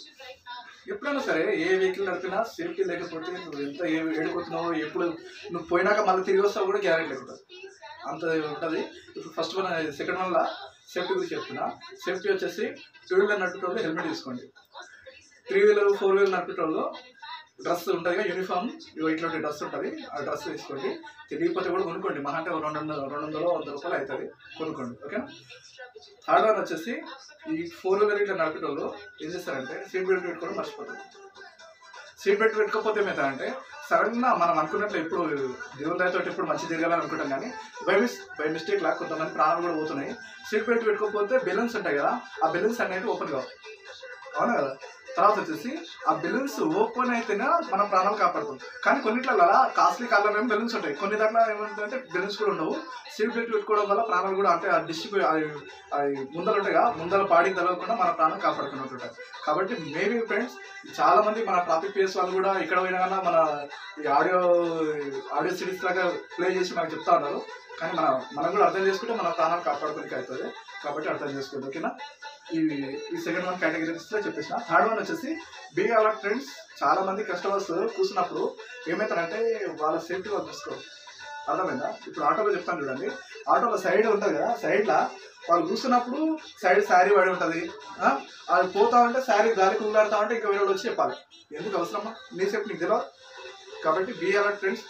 ఎప్పుడైనా సరే ఏ వెహికల్ నడిపినా సేఫ్టీ లేకపోతే నువ్వు ఎంత ఏడుకొతున్నావో, ఎప్పుడు నువ్వు పోయినాక మళ్ళీ తిరిగి వస్తావు కూడా గ్యారెంటీ లేకుంటుంది, అంత ఉంటుంది. ఇప్పుడు ఫస్ట్ వన్ సెకండ్ వన్లో సేఫ్టీ గురించి చెప్తున్నా. సేఫ్టీ వచ్చేసి 2 వీలర్ నడిపేటోళ్ళు హెల్మెట్ తీసుకోండి. 3 వీలర్ 4 వీలర్ నడిపేటోళ్ళు డ్రెస్ ఉంటుంది కదా, యూనిఫామ్ ఇట్లాంటి డ్రెస్ ఉంటుంది, ఆ డ్రెస్ తీసుకోండి. తెలియకపోతే కూడా కొనుక్కోండి, మహా అంటే 200-100 రూపాయలు అవుతుంది, కొనుక్కోండి, ఓకేనా? థర్డ్ వన్ వచ్చేసి ఈ 4 వీలర్ ఇట్లా నడిపేటోళ్ళు ఏం చేస్తారంటే సీట్ బెల్ట్ పెట్టుకోవడం మర్చిపోతారు. సీట్ బెల్ట్ పెట్టుకోకపోతే ఏమవుతారంటే సడన్గా మనం అనుకున్నట్లు ఇప్పుడు దేవుని దయతో ఇప్పుడు మంచి జరగాలని అనుకుంటాం, కానీ బై మిస్టేక్ లా కొంతమంది ప్రాణాలు కూడా పోతున్నాయి. సీట్ బెల్ట్ పెట్టుకోకపోతే బెలూన్స్ ఉంటాయి కదా, ఆ బెలూన్స్ అనేవి ఓపెన్ కావు, అవునా కదా? తర్వాత వచ్చేసి ఆ బెలూన్స్ ఓపెన్ అయితేనే మన ప్రాణాలు కాపాడుతాం. కానీ కొన్నిట్లలో కాస్ట్లీ కలర్ బెలూన్స్ ఉంటాయి, కొన్ని దాంట్లో ఏమంటుందంటే బెలూన్స్ కూడా ఉండవు. సీట్ బెల్ట్ పెట్టుకోవడం వల్ల ప్రాణాలు కూడా అంటే ఆ ముందర ఉంటాయిగా, ముందర పాడికి తలగకుండా మన ప్రాణం కాపాడుకున్నట్టు ఉంటాయి. కాబట్టి మేబీ ఫ్రెండ్స్ చాలా మంది మన ట్రాఫిక్ పేస్ వాళ్ళు కూడా ఇక్కడ పోయినా కన్నా మన ఈ ఆడియో సిరీస్ లాగా ప్లే చేసి మనకు చెప్తా ఉన్నారు. కానీ మనం కూడా అర్థం చేసుకుంటే మన ప్రాణాలు కాపాడుకోనికి అవుతుంది, కాబట్టి అర్థం చేసుకోండి, ఓకేనా? ఈ సెకండ్ వన్ కేటగిరీస్లో చెప్పేసిన. థర్డ్ వన్ వచ్చేసి బీ అలర్ట్ ఫ్రెండ్స్. చాలా మంది కస్టమర్స్ కూర్చున్నప్పుడు ఏమవుతారంటే వాళ్ళ సేఫ్టీ వాళ్ళు చూసుకోరు, అర్థమైందా? ఇప్పుడు ఆటోలో చెప్తాను చూడండి, ఆటోలో సైడ్ ఉంటుంది కదా, సైడ్లో వాళ్ళు కూర్చున్నప్పుడు సైడ్ శారీ పడి ఉంటుంది, అది పోతా ఉంటే శారీ గాలికి ఊలాడుతూ ఉంటే ఇంకా వేరే వచ్చి చెప్పాలి, ఎందుకు అవసరమా? నీ సేఫ్టీ నీకు తెలియదు. కాబట్టి బీ అలర్ట్ ఫ్రెండ్స్.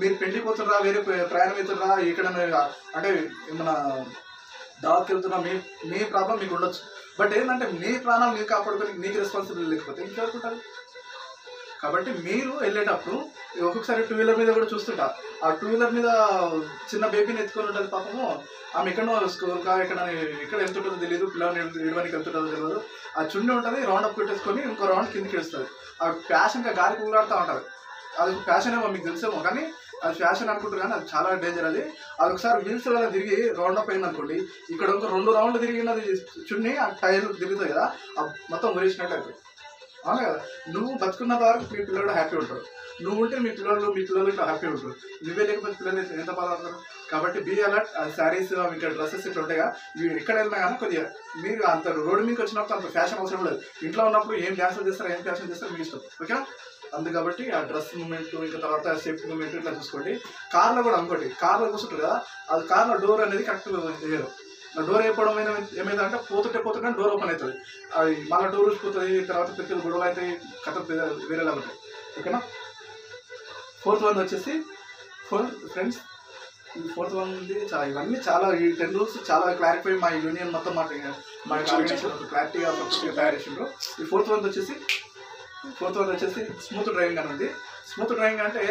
మీరు పెళ్లికి పోతుర్రా, వేరే ప్రయాణం అవుతుర్రా, ఇక్కడ అంటే ఏమన్నా దావత్కి వెళ్తున్నా, మీ ప్రాబ్లం మీకు ఉండొచ్చు. బట్ ఏంటంటే మీ ప్రాణాలు మీరు కాపాడుకొని మీకు రెస్పాన్సిబిలిటీ లేకపోతే ఇంకెవరుకుంటారు? కాబట్టి మీరు వెళ్ళేటప్పుడు ఒక్కొక్కసారి 2 వీలర్ మీద కూడా చూస్తుంటా, ఆ 2 వీలర్ మీద చిన్న బేబీని ఎత్తుకొని ఉంటుంది పాపము, ఆమె ఎక్కడో స్కూల్కా ఎక్కడ వెళ్తుంటుందో తెలియదు, పిల్లల్ని ఇడవడానికి వెళ్తుంటుందో తెలియదు. ఆ చుండి ఉంటుంది, రౌండ్ అప్ పెట్టేసుకొని ఇంకో రౌండ్ కిందకి వేస్తుంది. ఆ ప్యాషన్గా గాలికి ఊలాడుతూ ఉంటుంది. అది ప్యాషన్ ఏమో మీకు తెలిసేమో, కానీ అది ఫ్యాషన్ అనుకుంటారు, కానీ అది చాలా డేంజర్. అది ఒకసారి వీల్స్ వల్ల తిరిగి రౌండ్ అప్ అయింది అనుకోండి, ఇక్కడ ఇంకో 2 రౌండ్లు తిరిగినది చున్ని ఆ టైర్లు తిరుగుతాయి కదా, మొత్తం ఉరేసినట్టు అవుతుంది, అవునా కదా? నువ్వు బతుకున్న వరకు మీ పిల్లలు హ్యాపీ ఉంటారు, నువ్వు ఉంటే మీ పిల్లలు ఇట్లా హ్యాపీ ఉంటారు, నువ్వే లేకపోతే పిల్లలు ఎంత బాధపడతారు. కాబట్టి బీ అలర్ట్. అది శారీస్ ఇంకా డ్రెస్సెస్ ఇట్లా ఉంటాయిగా, ఇవి ఎక్కడ వెళ్ళినా కానీ కొద్దిగా మీరు అంత రోడ్డు మీకు వచ్చినప్పుడు అంత ఫ్యాషన్ అవసరం లేదు. ఇంట్లో ఉన్నప్పుడు ఏం డ్యాన్సులు చేస్తారో ఏం ఫ్యాషన్ చేస్తారో మీ ఇష్టం, ఓకేనా? అందు కాబట్టి ఆ డ్రెస్ మూమెంట్, ఇంకా తర్వాత సేఫ్టీ మూమెంట్ ఇట్లా చూసుకోండి. కార్లో కూడా అనుకోండి, కార్లో కూర్చుంటారు కదా, అది కార్లో డోర్ అనేది కరెక్ట్ చేయరు. డోర్ వేయడం ఏమైందంటే పోతుంటే డోర్ ఓపెన్ అవుతుంది, అది మళ్ళీ డోర్ ఊసిపోతుంది, తర్వాత పెద్ద గొడవలు అయితే కథ వేరేలా ఉంటాయి, ఓకేనా? ఫోర్త్ వన్ వచ్చేసి ఫ్రెండ్స్, ఈ ఫోర్త్ వన్ ఉంది. ఇవన్నీ చాలా ఈ 10 రూల్స్ చాలా క్లారిఫై మా యూనియన్ మొత్తం మా ఆర్గనైజేషన్ క్లారిటీగా తయారు చేసిండ్రు. ఈ ఫోర్త్ వన్ వచ్చేసి స్మూత్ డ్రైవింగ్ అని ఉంది. స్మూత్ డ్రైవింగ్ అంటే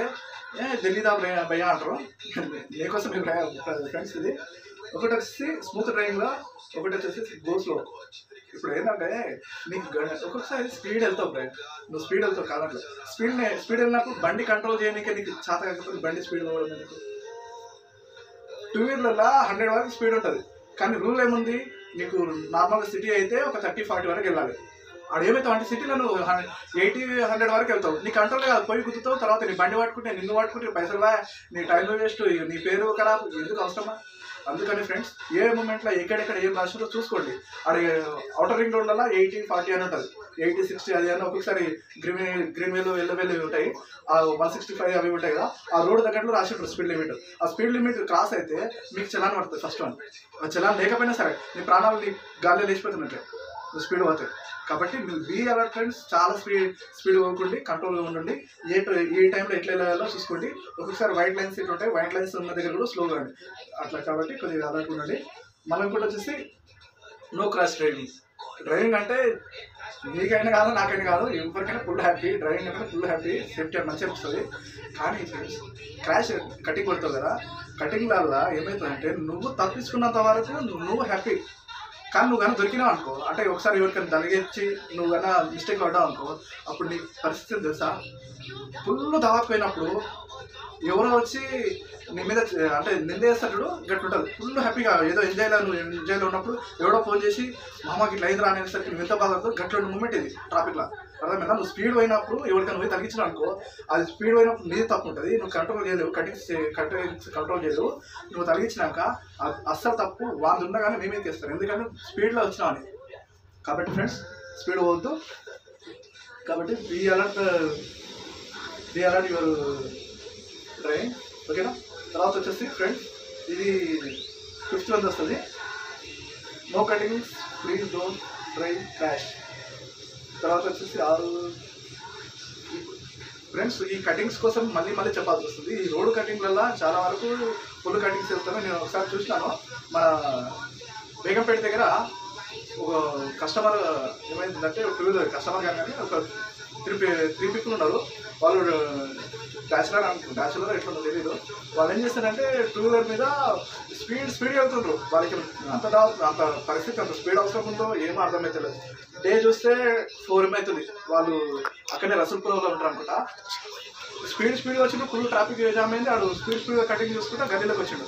ఢిల్లీదా భయ్యా అంటారు, మీకోసం ఫ్రెండ్స్. ఇది ఒకటి వచ్చేసి స్మూత్ డ్రైవింగ్లో, ఒకటి వచ్చేసి గో స్లో. ఇప్పుడు ఏంటంటే నీకు ఒక్కొక్కసారి స్పీడ్ వెళ్తావు బ్రై, నువ్వు స్పీడ్ వెళ్తావు కాదంటే స్పీడ్ వెళ్ళినప్పుడు బండి కంట్రోల్ చేయడానికి నీకు చేత కాకపోతే బండి స్పీడ్ పోవడం ఎందుకు? 2 వీలర్లో 100 వరకు స్పీడ్ ఉంటుంది, కానీ రూల్ ఏముంది, నీకు నార్మల్గా సిటీ అయితే ఒక 30-40 వరకు వెళ్ళాలి, ఆడు ఏమవుతావు అంటే సిటీలో నువ్వు 80-100 వరకు వెళ్తావు, నీ కంట్రోల్ కాదు, పోయి గుద్దుతావు, తర్వాత నీ బండి పట్టుకుంటే నిన్ను పట్టుకుంటే పైసలు బా, నీ టైం వేస్ట్, నీ పేరు ఖరాబ్, ఎందుకు అవసరమా? అందుకని ఫ్రెండ్స్ ఏ మూమెంట్లో ఎక్కడెక్కడ ఏం రాసిందో చూసుకోండి. అది అవుటర్ రింగ్ రోడ్లలో 80-40 అని ఉంటుంది, 80-60 అది అని. ఒక్కొక్కసారి గ్రీన్ వేలు వెళ్ళి ఉంటాయి, ఆ 165 అవి ఉంటాయి కదా, ఆ రోడ్ దగ్గరలో రాసింటారు స్పీడ్ లిమిట్. ఆ స్పీడ్ లిమిట్ క్రాస్ అయితే మీకు చలాన్ పడుతుంది ఫస్ట్ వన్. ఆ చలాన్ లేకపోయినా సరే నీ ప్రాణాలు నీ గాల్లో లేచిపోతున్నట్లే, నువ్వు స్పీడ్ పోతాయి. కాబట్టి మీరు బీ అలర్ట్ ఫ్రెండ్స్, చాలా స్పీడ్ పోకండి, కంట్రోల్గా ఉండండి. ఏ టైంలో ఎట్లా వెళ్ళాలో చూసుకోండి. ఒక్కొక్కసారి వైట్ లైన్స్ ఇట్లా ఉంటాయి, వైట్ లైన్స్ ఉన్న దగ్గర కూడా స్లోగా అండి అట్లా. కాబట్టి కొద్దిగా అలర్ట్ ఉండండి. మనం కూడా వచ్చేసి నో క్రాష్ డ్రైవింగ్ అంటే నీకైనా కాదు నాకైనా కాదు, ఎవరికైనా ఫుల్ హ్యాపీ. డ్రైవింగ్ అంటే ఫుల్ హ్యాపీ, సేఫ్టీ మంచిగా అనిపిస్తుంది. కానీ ఫ్రెండ్స్ క్రాష్ కటింగ్ కొడతావు కదా, కటింగ్లల్లా ఏమవుతుందంటే నువ్వు తప్పించుకున్నంత వరకు నువ్వు హ్యాపీ, కానీ నువ్వు కానీ దొరికినావు అనుకో, అంటే ఒకసారి ఎవరికైనా దలిగించి నువ్వు కన్నా మిస్టేక్ పడ్డావు అనుకో, అప్పుడు నీ పరిస్థితి తెలుసా, ఫుల్ దావాకపోయినప్పుడు ఎవరో వచ్చి నీ మీద అంటే నిందేస్తాడు గట్టి ఉంటుంది. ఫుల్ హ్యాపీగా ఏదో నువ్వు ఎంజాయ్లో ఉన్నప్పుడు ఎవడో ఫోన్ చేసి మామకి ఇట్లా అయిందిరా అనేసరికి నువ్వు ఎంత బాధపడుతుంది, గట్ల మూమెంట్ ఇది ట్రాఫిక్లో. అర్థమైందా? నువ్వు స్పీడ్ పోయినప్పుడు ఎవరికైనా నువ్వు తగ్గించినా అనుకో, అది స్పీడ్ పోయినప్పుడు నీది తప్పు ఉంటుంది, నువ్వు కంట్రోల్ చేయలేవు, కంట్రోల్ చేయలేవు. నువ్వు తగ్గించినాక అస్సలు తప్పు వాళ్ళు ఉండగానే మేమే తీస్తారు, ఎందుకంటే స్పీడ్లో వచ్చినావు అని. కాబట్టి ఫ్రెండ్స్ స్పీడ్ పోవద్దు. కాబట్టి బీ అలర్ట్ యువర్ డ్రైవింగ్, ఓకేనా? తర్వాత వచ్చేసి ఫ్రెండ్స్ ఇది 5th వన్ వస్తుంది, no cuttings please don't drive crash. తర్వాత వచ్చేసి ఫ్రెండ్స్ ఈ కటింగ్స్ కోసం మళ్ళీ చెప్పాల్సి వస్తుంది. ఈ రోడ్ కటింగ్లలో చాలా వరకు ఫుల్ కటింగ్స్ వెళ్తాను. నేను ఒకసారి చూసినాను, మన బేగంపేట దగ్గర ఒక కస్టమర్ ఏమైందంటే, కస్టమర్ కానీ ఒక త్రీ పీపుల్ ఉన్నారు. వాళ్ళు బ్యాచులర్ ఎట్లా తెలీదు. వాళ్ళు ఏం చేస్తారంటే 2-వీలర్ మీద స్పీడ్ వెళ్తుండ్రు. వాళ్ళకి అంత పరిస్థితి, అంత స్పీడ్ అవసరం ఉందో ఏమో అర్థమవుతలేదు. డే చూస్తే 4 అవుతుంది. వాళ్ళు అక్కడనే రసూల్పురంలో ఉంటారు అనుకుంటా. స్పీడ్గా వచ్చిండు, ఫుల్ ట్రాఫిక్ జామ్ అయింది. వాడు స్పీడ్గా కటింగ్ చూసుకుంటా గల్లీలోకి వచ్చిండు.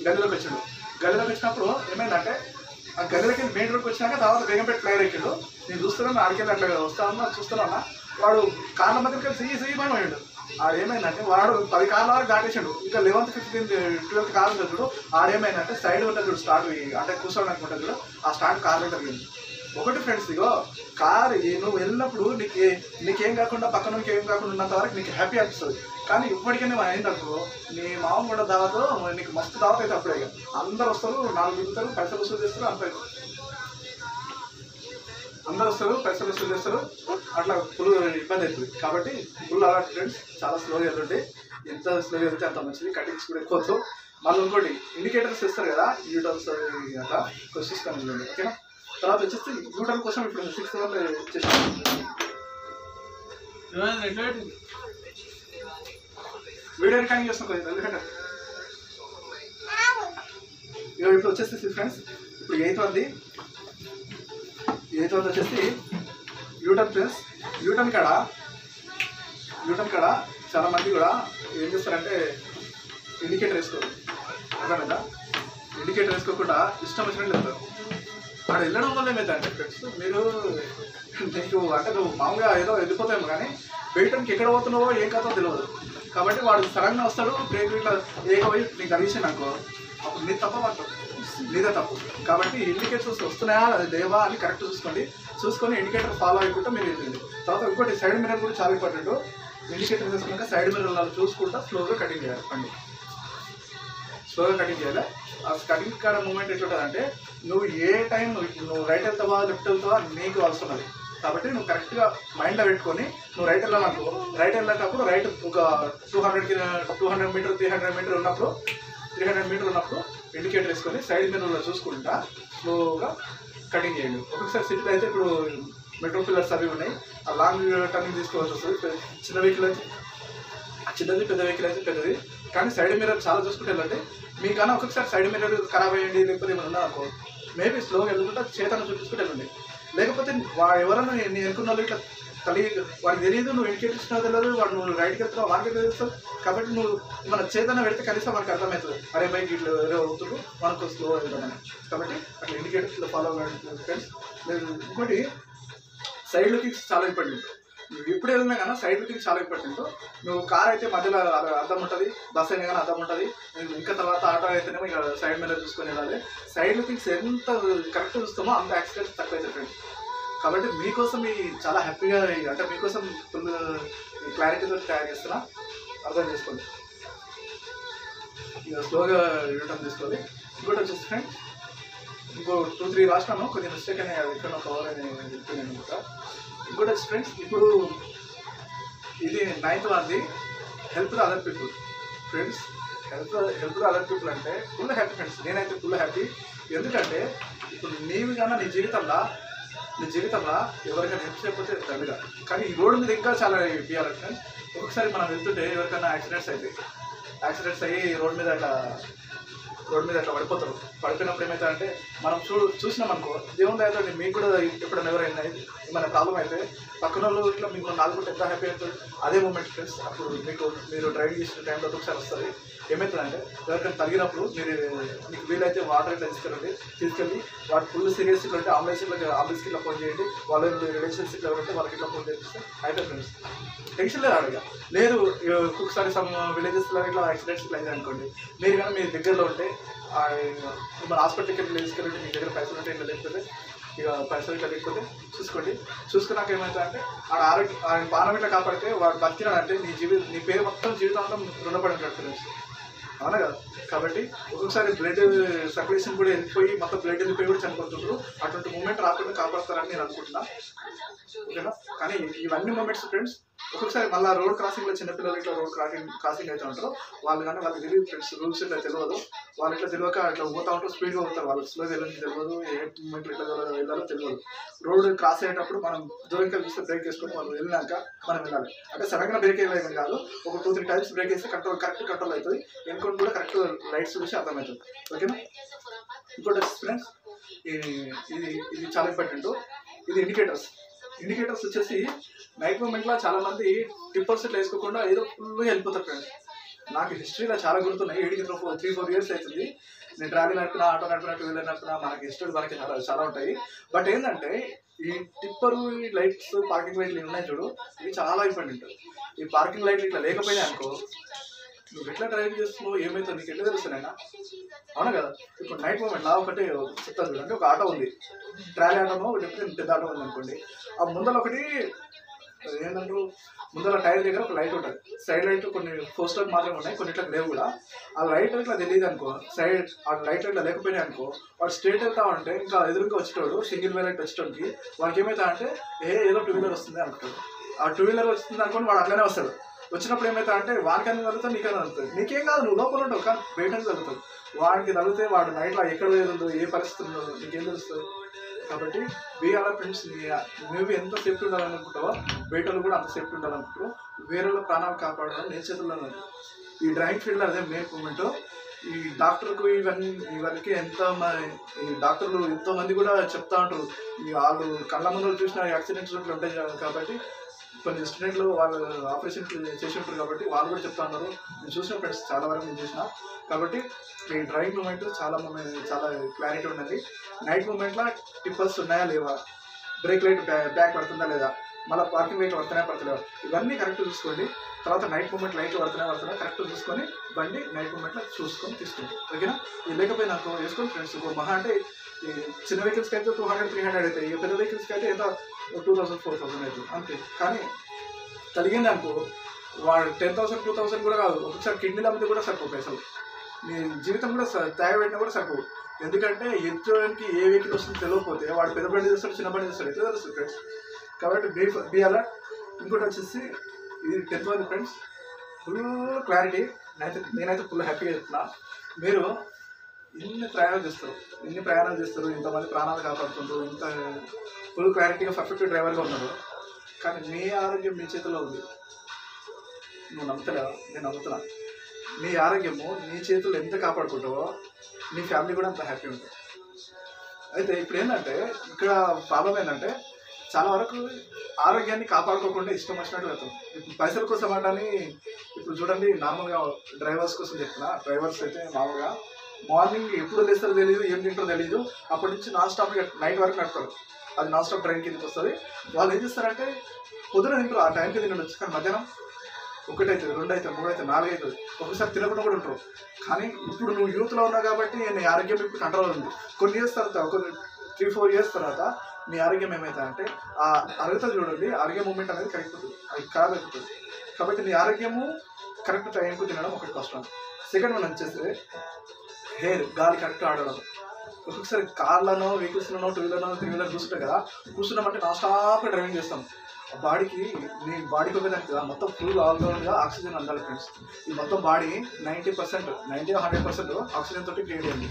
గల్లీలోకి వచ్చినప్పుడు ఏమైందంటే, ఆ గల్లీలోకి మెయిన్ రోడ్కి వచ్చినాక తర్వాత బేగంపేట ఫ్లైర్ ఎక్కిండు. నేను చూస్తున్నాను, ఆడికెళ్ళి అట్లా చూస్తున్నా. వాడు కార్ల మధ్యకి సీ పోయాడు. ఆడేమైందంటే వాడు 10 కార్ల వరకు దాటేసాడు. ఇంకా 11th, 15th, 12th కార్ ఉంటుంది చూడు, ఆడేమైందంటే సైడ్ ఉంటుంది చూడు, స్టార్ట్ అంటే కూర్చోడానికి ఉంటుంది చూడు, ఆ స్టార్ట్ కార్లో జరిగింది. ఒకటి ఫ్రెండ్స్, ఇగో కార్ నువ్వు వెళ్ళినప్పుడు నీకేం కాకుండా పక్కన ఏం కాకుండా ఉన్నంత వరకు నీకు హ్యాపీ అనిపిస్తుంది. కానీ ఇప్పటికైనా అయిందనుకో, నీ మామ కూడా దావతో నీకు మస్తు దావత అయితే అప్పుడే. ఇక అందరు వస్తారు, 4 దిగుతారు, పైసలు వసూలు చేస్తారు, అందరు వస్తారు, పైసలు వసూలు చేస్తారు, అట్లా ఫుల్ ఇబ్బంది అవుతుంది. కాబట్టి ఫుల్ అలర్ట్ ఫ్రెండ్స్, చాలా స్లోగా వెళ్తుంటే, ఎంత స్లోగా వెళ్తే అంత మంచిది. కటింగ్స్ కూడా ఎక్కువ. మళ్ళీ ఇంకోటి ఇండికేటర్స్ ఇస్తారు కదా, యూటర్న్స్ అట్లా కొంచెం చూసుకొని, ఓకేనా? తర్వాత వచ్చేసి యూటర్న్ కోసం ఇప్పుడు 6th వన్ వచ్చేసాను. వీడియో రికార్డింగ్ చేస్తాం కదా, ఎందుకంటే ఇప్పుడు వచ్చేసి ఫ్రెండ్స్, ఇప్పుడు 8th వన్ వచ్చేసి యూటర్న్ ఫ్రెండ్స్. యూటర్న్ కాడ చాలా మంది కూడా ఏం చేస్తారంటే ఇండికేటర్ వేసుకోరు. అర్థమైందా? ఇండికేటర్ వేసుకోకుండా ఇష్టం వచ్చినట్టు వెళ్తారు. అక్కడ వెళ్ళడం వల్ల ఏమైందంటే ఫ్రెండ్స్, నీకు అంటే నువ్వు మామూలుగా ఏదో వెళ్ళిపోతాము, కానీ బయటకి ఎక్కడ పోతున్నావో ఏం కథో తెలియదు. కాబట్టి వాడు సడన్గా వస్తాడు, బ్రేక్ ఇట్లా ఏకపోయి నీకు కలిసాను అనుకో, అప్పుడు నీ నీదే తప్పు. కాబట్టి ఇండికేటర్స్ వస్తున్నాయా అది లేవా అని కరెక్ట్ చూసుకొని ఇండికేటర్ ఫాలో అయిపోతే మీరు వెళ్ళండి. తర్వాత ఇంకోటి సైడ్ మిర్రర్ కూడా చాలా ఇంపార్టెంట్. ఇండికేటర్ వేసుకున్నాక సైడ్ మిర్రర్ చూసుకుంటా స్లోగా కటింగ్ చేయాలి. ఆ కటింగ్ కాడ మూమెంట్ ఎట్లుంటుందంటే, నువ్వు ఏ టైం నువ్వు రైట్ వెళ్తావా లెఫ్ట్ వెళ్తావా నీకు అవసరం అది. కాబట్టి నువ్వు కరెక్ట్గా మైండ్లో పెట్టుకొని నువ్వు రైట్ వెళ్ళాలనుకో, రైట్ వెళ్ళేటప్పుడు రైట్ ఒక 200 మీటర్ 300 మీటర్ ఉన్నప్పుడు ఇండికేటర్ వేసుకొని సైడ్ మిర్రర్లో చూసుకుంటా స్లోగా కటింగ్ చేయండి. ఒక్కొక్కసారి సిటీలో అయితే ఇప్పుడు మెట్రో పిల్లర్స్ అవి ఉన్నాయి, ఆ లాంగ్ టర్నింగ్ తీసుకోవాల్సి వస్తుంది. చిన్న వెహికల్ అయితే చిన్నది, పెద్ద వెహికల్ అయితే పెద్దది. కానీ సైడ్ మిర్రర్ చాలా చూసుకుంటే వెళ్ళండి. మీకన్నా ఒక్కొక్కసారి సైడ్ మిర్రర్ ఖరాబ్ అయ్యండి, లేకపోతే ఏమైనా ఉన్నా అనుకో, మేబీ స్లోగా వెళ్ళకుండా చేతను చూపించుకుంటే వెళ్ళండి. లేకపోతే ఎవరన్నా నీ అనుకున్న వాళ్ళు ఇట్లా వాడికి తెలియదు, నువ్వు ఇండికేటర్ ఇచ్చినా తెలియదు, వాడు నువ్వు రైట్కి వెళ్తున్నావు వాడికి తెలుస్తావు. కాబట్టి నువ్వు మన చేతన పెడితే కనీసం మనకు అర్థమవుతుంది, అరే బైక్ ఇట్లా ఎవరో అవుతున్నారు మనకు స్లో వెళ్తామని. కాబట్టి అట్లా ఇండికేటర్స్ ఫాలో అవ్వండి ఫ్రెండ్స్. ఇంకోటి సైడ్ లుకింగ్స్ చాలా ఇంపార్టెంట్. నువ్వు ఎప్పుడు వెళ్ళినా కానీ సైడ్ లుకింగ్ చాలా ఇంపార్టెంట్. నువ్వు కార్ అయితే మధ్యలో అద్దం ఉంటుంది, బస్ అయినా కానీ అద్దం ఉంటుంది, ఇంకా తర్వాత ఆటో అయితేనేమో ఇక సైడ్ మీద చూసుకొని వెళ్ళాలి. సైడ్ లుకింగ్స్ ఎంత కరెక్ట్ చూస్తామో అంత యాక్సిడెంట్స్ తక్కువ అవుతాయి ఫ్రెండ్స్. కాబట్టి మీకోసం చాలా హ్యాపీగా అంటే మీకోసం ఫుల్ క్లారిటీతో తయారు చేస్తున్నా, అర్థం చేసుకోండి. ఇక స్లోగా రిటర్న్ తీసుకోవాలి. ఇంకోటి వచ్చేసి ఫ్రెండ్స్, ఇంకో 2-3 రాష్ట్రాను కొంచెం మిస్టేక్ అనే ఇక్కడ కవర్ అని చెప్తున్నాను అనమాట. ఇంకోటి వచ్చి ఫ్రెండ్స్, ఇప్పుడు ఇది 9th వారిది help the other people friends. Help the other people అంటే ఫుల్ హ్యాపీ ఫ్రెండ్స్. నేనైతే ఫుల్ హ్యాపీ. ఎందుకంటే ఇప్పుడు నీవు కన్నా నీ జీవితంలో ఎవరికైనా హెల్ప్ చేయకపోతే దండగా. కానీ ఈ రోడ్డు మీద ఇంకా చాలా ఇవ్వాలి ఫ్రెండ్స్. ఒక్కొక్కసారి మనం వెళ్తుంటే ఎవరికైనా యాక్సిడెంట్స్ అయ్యి రోడ్డు మీద అట్లా పడిపోతారు. పడిపోయినప్పుడు ఏమవుతుందంటే మనం చూసినాం అనుకో, దేవుని దయతో మీకు కూడా ఎప్పుడైనా ఎవరైనా ఏమైనా ప్రాబ్లం అయితే పక్కన వాళ్ళు ఇట్లా మీకు 4 ఎంత హ్యాపీ అవుతుంది. అదే మూమెంట్ ఫ్రెండ్స్. అప్పుడు మీరు డ్రైవింగ్ చేసిన టైంలో ఒకసారి వస్తుంది. ఏమవుతుందంటే ఎవరికైనా తగినప్పుడు మీకు వీలైతే వాటర్ ఇట్లా తీసుకెళ్ళి వాటి ఫుల్ సీరియస్ ఇట్లా ఉంటే అంబులెన్స్కి ఇట్లా ఫోన్ చేయండి. వాళ్ళ రిలేషన్షిప్ ఎవరు ఉంటే వాళ్ళకి ఇట్లా ఫోన్ చేస్తే అయితే ఫ్రెండ్స్ టెన్షన్ లేదు అడగా లేదు. ఒక్కొక్కసారి సమ్ విలేజెస్లో ఇట్లా యాక్సిడెంట్స్ ఇట్లా అయింది అనుకోండి, మీరు కానీ మీ దగ్గరలో ఉంటే మన హాస్పిటల్కి వెళ్ళి తీసుకెళ్ళి మీ దగ్గర పైసలు ఉంటే ఇట్లా లేకపోతే ఇక పైసలు ఇట్లా లేకపోతే చూసుకున్నాక ఏమవుతుందంటే ఆయన పానం ఇట్లా కాపాడితే వాడు బతికినాడంటే నీ పేరు మొత్తం జీవితాంతం రుణపడి ఉంటాడు ఫ్రెండ్స్. అవునా కదా? కాబట్టి ఒక్కొక్కసారి బ్లడ్ సర్క్యులేషన్ కూడా వెళ్ళిపోయి మొత్తం బ్లడ్ వెళ్ళిపోయి కూడా చనిపోతుంటారు. అటువంటి మూమెంట్ రాకుండా కాపాడుతారని నేను అనుకుంటున్నా. ఓకేనా? కానీ ఇవన్నీ మూమెంట్స్ ఫ్రెండ్స్ ఒక్కొక్కసారి మళ్ళీ రోడ్ క్రాసింగ్లో చిన్నపిల్లలు ఇట్లా రోడ్ క్రాసింగ్ అయితే ఉంటారు. వాళ్ళకి తెలియదు ఫ్రెండ్స్, రూల్స్ ఇట్లా తెలియదు. వాళ్ళు ఇట్లా తెలియక ఇట్లా పోతూ ఉంటారు, స్పీడ్గా పోతారు. వాళ్ళు స్లో వెళ్ళని తెలియదు, ఏ మూమెంట్లో ఇట్లా వెళ్ళాలో తెలియదు. రోడ్ క్రాస్ అయ్యేటప్పుడు మనం దూరంగా చూస్తే బ్రేక్ వేసుకొని వాళ్ళు వెళ్ళినాక మనం వెళ్ళాలి. అంటే సడన్గా బ్రేక్ వేయలేదని కాదు, ఒక 2-3 టైమ్స్ బ్రేక్ వేస్తే కరెక్ట్ కంట్రోల్ అవుతుంది. ఎన్కొని కూడా కరెక్ట్ లైట్స్ చూసి అర్థమవుతుంది. ఓకేనా? ఇంకోటి ఫ్రెండ్స్, ఇది చాలా ఇంపార్టెంట్. ఇది ఇండికేటర్స్ వచ్చేసి నైట్ మూమెంట్లో చాలా మంది టిప్పర్స్ ఇట్లా వేసుకోకుండా ఏదో ఫుల్గా వెళ్ళిపోతారు ఫ్రెండ్స్. నాకు హిస్టరీలో చాలా గుర్తున్నాయి. 3-4 years అవుతుంది నేను ట్రావెల్ నడిపినా, ఆటో నడిపినట్టు వెళ్ళినట్టున మనకి హిస్టరీ మనకి చాలా ఉంటాయి. బట్ ఏంటంటే ఈ టిప్పరు, ఈ లైట్స్, పార్కింగ్ లైట్లు ఉన్నాయి చూడు, ఇవి చాలా ఇంపార్టెంట్. ఈ పార్కింగ్ లైట్లు ఇట్లా లేకపోయినా అనుకో, నువ్వు ఎట్లా డ్రైవ్ చేస్తున్నావు ఏమవుతుంది నీకు ఎట్లా తెలుస్తున్నాయినా? అవునా కదా? ఇప్పుడు నైట్ మూమెంట్ ఒకటి చెప్తాను చూడండి. ఒక ఆటో ఉంది, ట్రాలీ ఆటోనో పెద్ద ఆటో ఉంది అనుకోండి. ఆ ముందర ఒకటి ఏంటంటారు, ముందర టైర్ దగ్గర ఒక లైట్ ఉంటుంది. సైడ్ లైట్ కొన్ని పోస్టర్ మాత్రమే ఉన్నాయి, కొన్ని ఇట్లా లేవు కూడా. ఆ లైట్ ఇట్లా తెలియదు అనుకో, ఆ లైట్ ఇట్లా లేకపోయినా అనుకో, వాడు స్ట్రేట్ వెళ్తా ఉంటే ఇంకా ఎదురుగా వచ్చేటోడు సింగిల్ లైట్ వచ్చేటోడికి వాడికి ఏమవుతా అంటే ఏదో 2 వీలర్ వస్తుంది అనుకుంటాడు. ఆ 2 వీలర్ వస్తుంది అనుకోని వాడు అట్లనే వస్తాడు. వచ్చినప్పుడు ఏమవుతా అంటే వానికైనా తగ్గుతుంది, నీకైనా తగ్గుతుంది. నీకేం కాదు, నువ్వు లోపల ఉంటావు, కానీ బయటనే తగ్గుతుంది. వాడికి తగ్గితే వాడు నైట్లో ఎక్కడ ఉందో, ఏ పరిస్థితి ఉందో నీకేం తెలుస్తుంది. కాబట్టి వేరే ఫ్రెండ్స్, నువ్వు ఎంత సేఫ్టీ ఉండాలనుకుంటావో బయటలో కూడా అంత సేఫ్టీ ఉండాలనుకుంటావు. వేరే ప్రాణాలు కాపాడడం నీ చేతుల్లో ఉంది. ఈ డ్రైవింగ్ ఫీల్డ్లో అదే మెయిన్ మూమెంట్. ఈ డాక్టర్కు ఇవన్నీ ఈ డాక్టర్లు ఎంతోమంది కూడా చెప్తా ఉంటారు. వాళ్ళు కళ్ళ ముందు చూసిన యాక్సిడెంట్స్ ఉంటాయి కాబట్టి కొన్ని స్టూడెంట్లు వాళ్ళు ఆపరేషన్ చేసి ఉంటారు కాబట్టి వాళ్ళు కూడా చెప్తా ఉన్నారు. నేను చూసిన ఫ్రెండ్స్ చాలా వరకు నేను చూసిన. కాబట్టి ఈ డ్రైవింగ్ మూమెంట్ చాలా క్లారిటీ ఉన్నది. నైట్ మూమెంట్లో టిప్పర్స్ ఉన్నాయా లేవా, బ్రేక్ లైట్ బ్యాక్ పడుతుందా లేదా, మళ్ళీ పార్కింగ్ లైట్ పడుతున్నాయా, ఇవన్నీ కరెక్ట్ చూసుకోండి. తర్వాత నైట్ మూమెంట్ లైట్లు పడుతున్నాయా కరెక్ట్ చూసుకొని బండి నైట్ మూమెంట్లో చూసుకొని తీసుకోండి. ఓకేనా? ఇది లేకపోయినా నాకు వేసుకోండి ఫ్రెండ్స్. మహా అంటే ఈ చిన్న వెహికల్స్కి అయితే 200-300 అవుతాయి. పెద్ద వెహికల్స్కి అయితే ఏదో 2000-4000 అవుతుంది అంతే. కానీ కలిగింది అనుకో, వాడు 10,000-2,000 కూడా కాదు, ఒకసారి కిడ్నీల మీద కూడా సరిపోవు పైసలు. నీ జీవితం కూడా తాగబెట్టినా కూడా సరిపోవు. ఎందుకంటే ఎదుటికి ఏ వెహికల్ వస్తుందో తెలియకపోతే వాడు పెద్ద బండి చేస్తాడు, చిన్న బండి చేస్తాడు, ఎట్లా తెలుస్తుంది ఫ్రెండ్స్. కాబట్టి బీ అలర్ట్. ఇంకోటి వచ్చేసి ఇది 10th వరకు ఫ్రెండ్స్, ఫుల్ క్లారిటీ. నేనైతే ఫుల్ హ్యాపీగా చెప్తున్నా. మీరు ఇన్ని ప్రయాణాలు చేస్తారు, ఇంతమంది ప్రాణాలు కాపాడుతుంటారు, ఇంత ఫుల్ క్లారిటీగా పర్ఫెక్ట్ డ్రైవర్గా ఉన్నారు. కానీ మీ ఆరోగ్యం మీ చేతిలో ఉంది. నువ్వు నమ్ముతలేవా? నేను నమ్ముతున్నా. నీ ఆరోగ్యము నీ చేతులు ఎంత కాపాడుకుంటావో నీ ఫ్యామిలీ కూడా అంత హ్యాపీ ఉంటుంది. అయితే ఇప్పుడు ఏంటంటే ఇక్కడ ప్రాబ్లం ఏంటంటే చాలా వరకు ఆరోగ్యాన్ని కాపాడుకోకుండా ఇష్టం వచ్చినట్టు వెళ్తాం. ఇప్పుడు పైసల కోసం అంటని ఇప్పుడు చూడండి, నార్మల్గా డ్రైవర్స్ కోసం చెప్తున్నా. డ్రైవర్స్ అయితే మామూలుగా మార్నింగ్ ఎప్పుడు లేస్తారో తెలియదు, ఏం తింటారో తెలియదు, అప్పటి నుంచి నాన్ స్టాప్గా నైట్ వరకు నడుపుతారు. అది నాన్ స్టాప్ ట్రైన్ కిందకి వస్తుంది. వాళ్ళు ఏం చేస్తారంటే పొద్దున తింటారు, ఆ టైంకి తినవచ్చు, కానీ మధ్యాహ్నం 1 అవుతుంది, 2 అవుతుంది, 3 అవుతుంది, 4 అవుతుంది, ఒకసారి తినకుండా కూడా ఉంటారు. కానీ ఇప్పుడు నువ్వు యూత్లో ఉన్నావు కాబట్టి నీ ఆరోగ్యం ఇప్పుడు కంట్రోల్ ఉంది. కొన్ని ఇయర్స్ తర్వాత, ఒక 3-4 ఇయర్స్ తర్వాత నీ ఆరోగ్యం ఏమవుతుందంటే ఆ అర్హత చూడండి, ఆరోగ్య మూమెంట్ అనేది కరెక్ట్ అవుతుంది, అది ఖరాబ్ అయిపోతుంది. కాబట్టి నీ ఆరోగ్యము కరెక్ట్ టైంకు తినడం ఒకటి కష్టం. సెకండ్ వన్ వచ్చేసి హెయిర్, గాలి కరెక్ట్ ఆడడం. ఒక్కొక్కసారి కార్లను, వెహికల్స్లోనో, 2 వీలర్లో 3 వీలర్ కూర్చుంటాయి కదా, కూర్చున్నామంటే నాన్ స్టాప్గా డ్రైవింగ్ చేస్తాం. బాడీకి, నీ బాడీకి ఒక దానికి మొత్తం ఫుల్ ఆల్రౌండ్గా ఆక్సిజన్ అందాలి ఫ్రెండ్స్. ఈ మొత్తం బాడీ 90%, 90-100% ఆక్సిజన్ తోటి క్రియేట్ అయింది.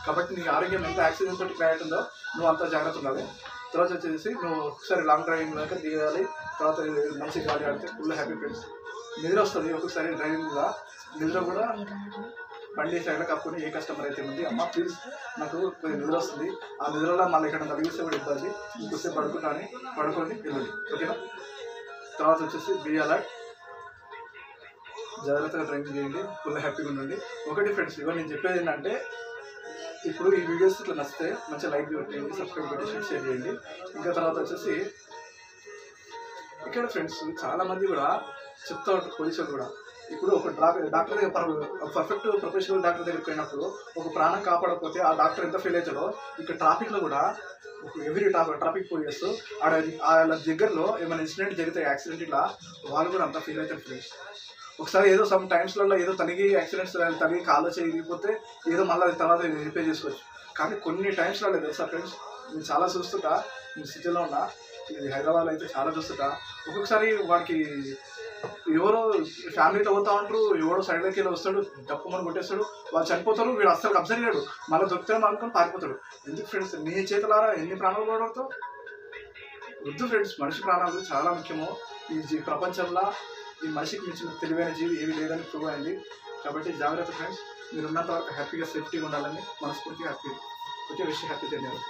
కాబట్టి నీ ఆరోగ్యం ఎంత ఆక్సిజన్ తోటి క్రియేట్ ఉందో నువ్వు అంత జాగ్రత్త ఉండాలి. తర్వాత వచ్చేసి నువ్వు ఒకసారి లాంగ్ డ్రైవింగ్ లాగా దిగాలి. తర్వాత మంచి గాలి ఆడితే ఫుల్ హ్యాపీ ఫ్రెండ్స్. నిద్ర వస్తుంది ఒక్కొక్కసారి డ్రైవింగ్గా, నిద్ర కూడా బండి సైడ్లో కప్పుకొని ఏ కస్టమర్ అయితే ఉంది, అమ్మ ప్లీజ్ నాకు కొంచెం నిద్ర వస్తుంది, ఆ నిద్రలో మళ్ళీ ఇక్కడ తగిలిస్తే కూడా ఇబ్బంది, ఇంకొస్తే పడుకుంటాను, పడుకొని వెళ్ళండి, ఓకేనా. తర్వాత వచ్చేసి బీ అలర్ట్, జాగ్రత్తగా డ్రైవింగ్ చేయండి, ఫుల్ హ్యాపీగా ఉండండి. ఒకటి ఫ్రెండ్స్, ఇవన్నీ నేను చెప్పేది ఏంటంటే ఇప్పుడు ఈ వీడియోస్ ఇట్లా నచ్చితే మంచిగా లైక్ చేయండి, సబ్స్క్రైబ్ చేయండి, షేర్ చేయండి. ఇంకా తర్వాత వచ్చేసి ఇక్కడ ఫ్రెండ్స్ చాలామంది కూడా చెప్తా ఉంటారు, పోలీసులు కూడా. ఇప్పుడు ఒక డాక్టర్ దగ్గర పర్ఫెక్ట్ ప్రొఫెషనల్ డాక్టర్ దగ్గరికి పోయినప్పుడు ఒక ప్రాణం కాపాడకపోతే ఆ డాక్టర్ ఎంత ఫీల్ అవుతాడో, ఇక్కడ ట్రాఫిక్లో కూడా ఎవ్రీ ట్రాఫిక్ పోలీసు వాళ్ళ దగ్గరలో ఏమైనా ఇన్సిడెంట్ జరిగితే, యాక్సిడెంట్ ఇట్లా, వాళ్ళు కూడా అంత ఫీల్ అవుతారు ఫ్రెండ్స్. ఒకసారి ఏదో సమ్ టైమ్స్లలో ఏదో తనిగి యాక్సిడెంట్స్ తనిగి కాలో చేయకపోతే ఏదో మళ్ళీ తర్వాత రిపేర్ చేసుకోవచ్చు. కానీ కొన్ని టైమ్స్లలో తెలుసా ఫ్రెండ్స్, నేను చాలా చూస్తుంటా, నేను సిటీలో ఉన్నా, ఇది హైదరాబాద్లో అయితే చాలా చూస్తుంటా. ఒక్కొక్కసారి వాడికి ఎవరో ఫ్యామిలీతో పోతా ఉంటారు, ఎవడో సైడ్లోకి వెళ్ళి వస్తాడు, డప్పుమని కొట్టేస్తాడు, వాళ్ళు చనిపోతారు, వీడు అస్సలు అబ్జర్వ్ చేయడు, మళ్ళీ దొరుకుతాడు అనుకుని పారిపోతాడు. ఎందుకు ఫ్రెండ్స్, నీ చేతులారా ఎన్ని ప్రాణాలు పడవుతావు? వద్దు ఫ్రెండ్స్, మనిషి ప్రాణాలు చాలా ముఖ్యము. ఈ ప్రపంచంలో ఈ మనిషికి మించిన తెలివైన జీవి ఏవి లేదని ప్రూవ్ అయింది. కాబట్టి జాగ్రత్త ఫ్రెండ్స్, మీరు ఉన్నంత వరకు హ్యాపీగా సేఫ్టీగా ఉండాలని మనస్ఫూర్తిగా హ్యాపీ. ఓకే, విష్ హ్యాపీ ధన్యవాదాలు.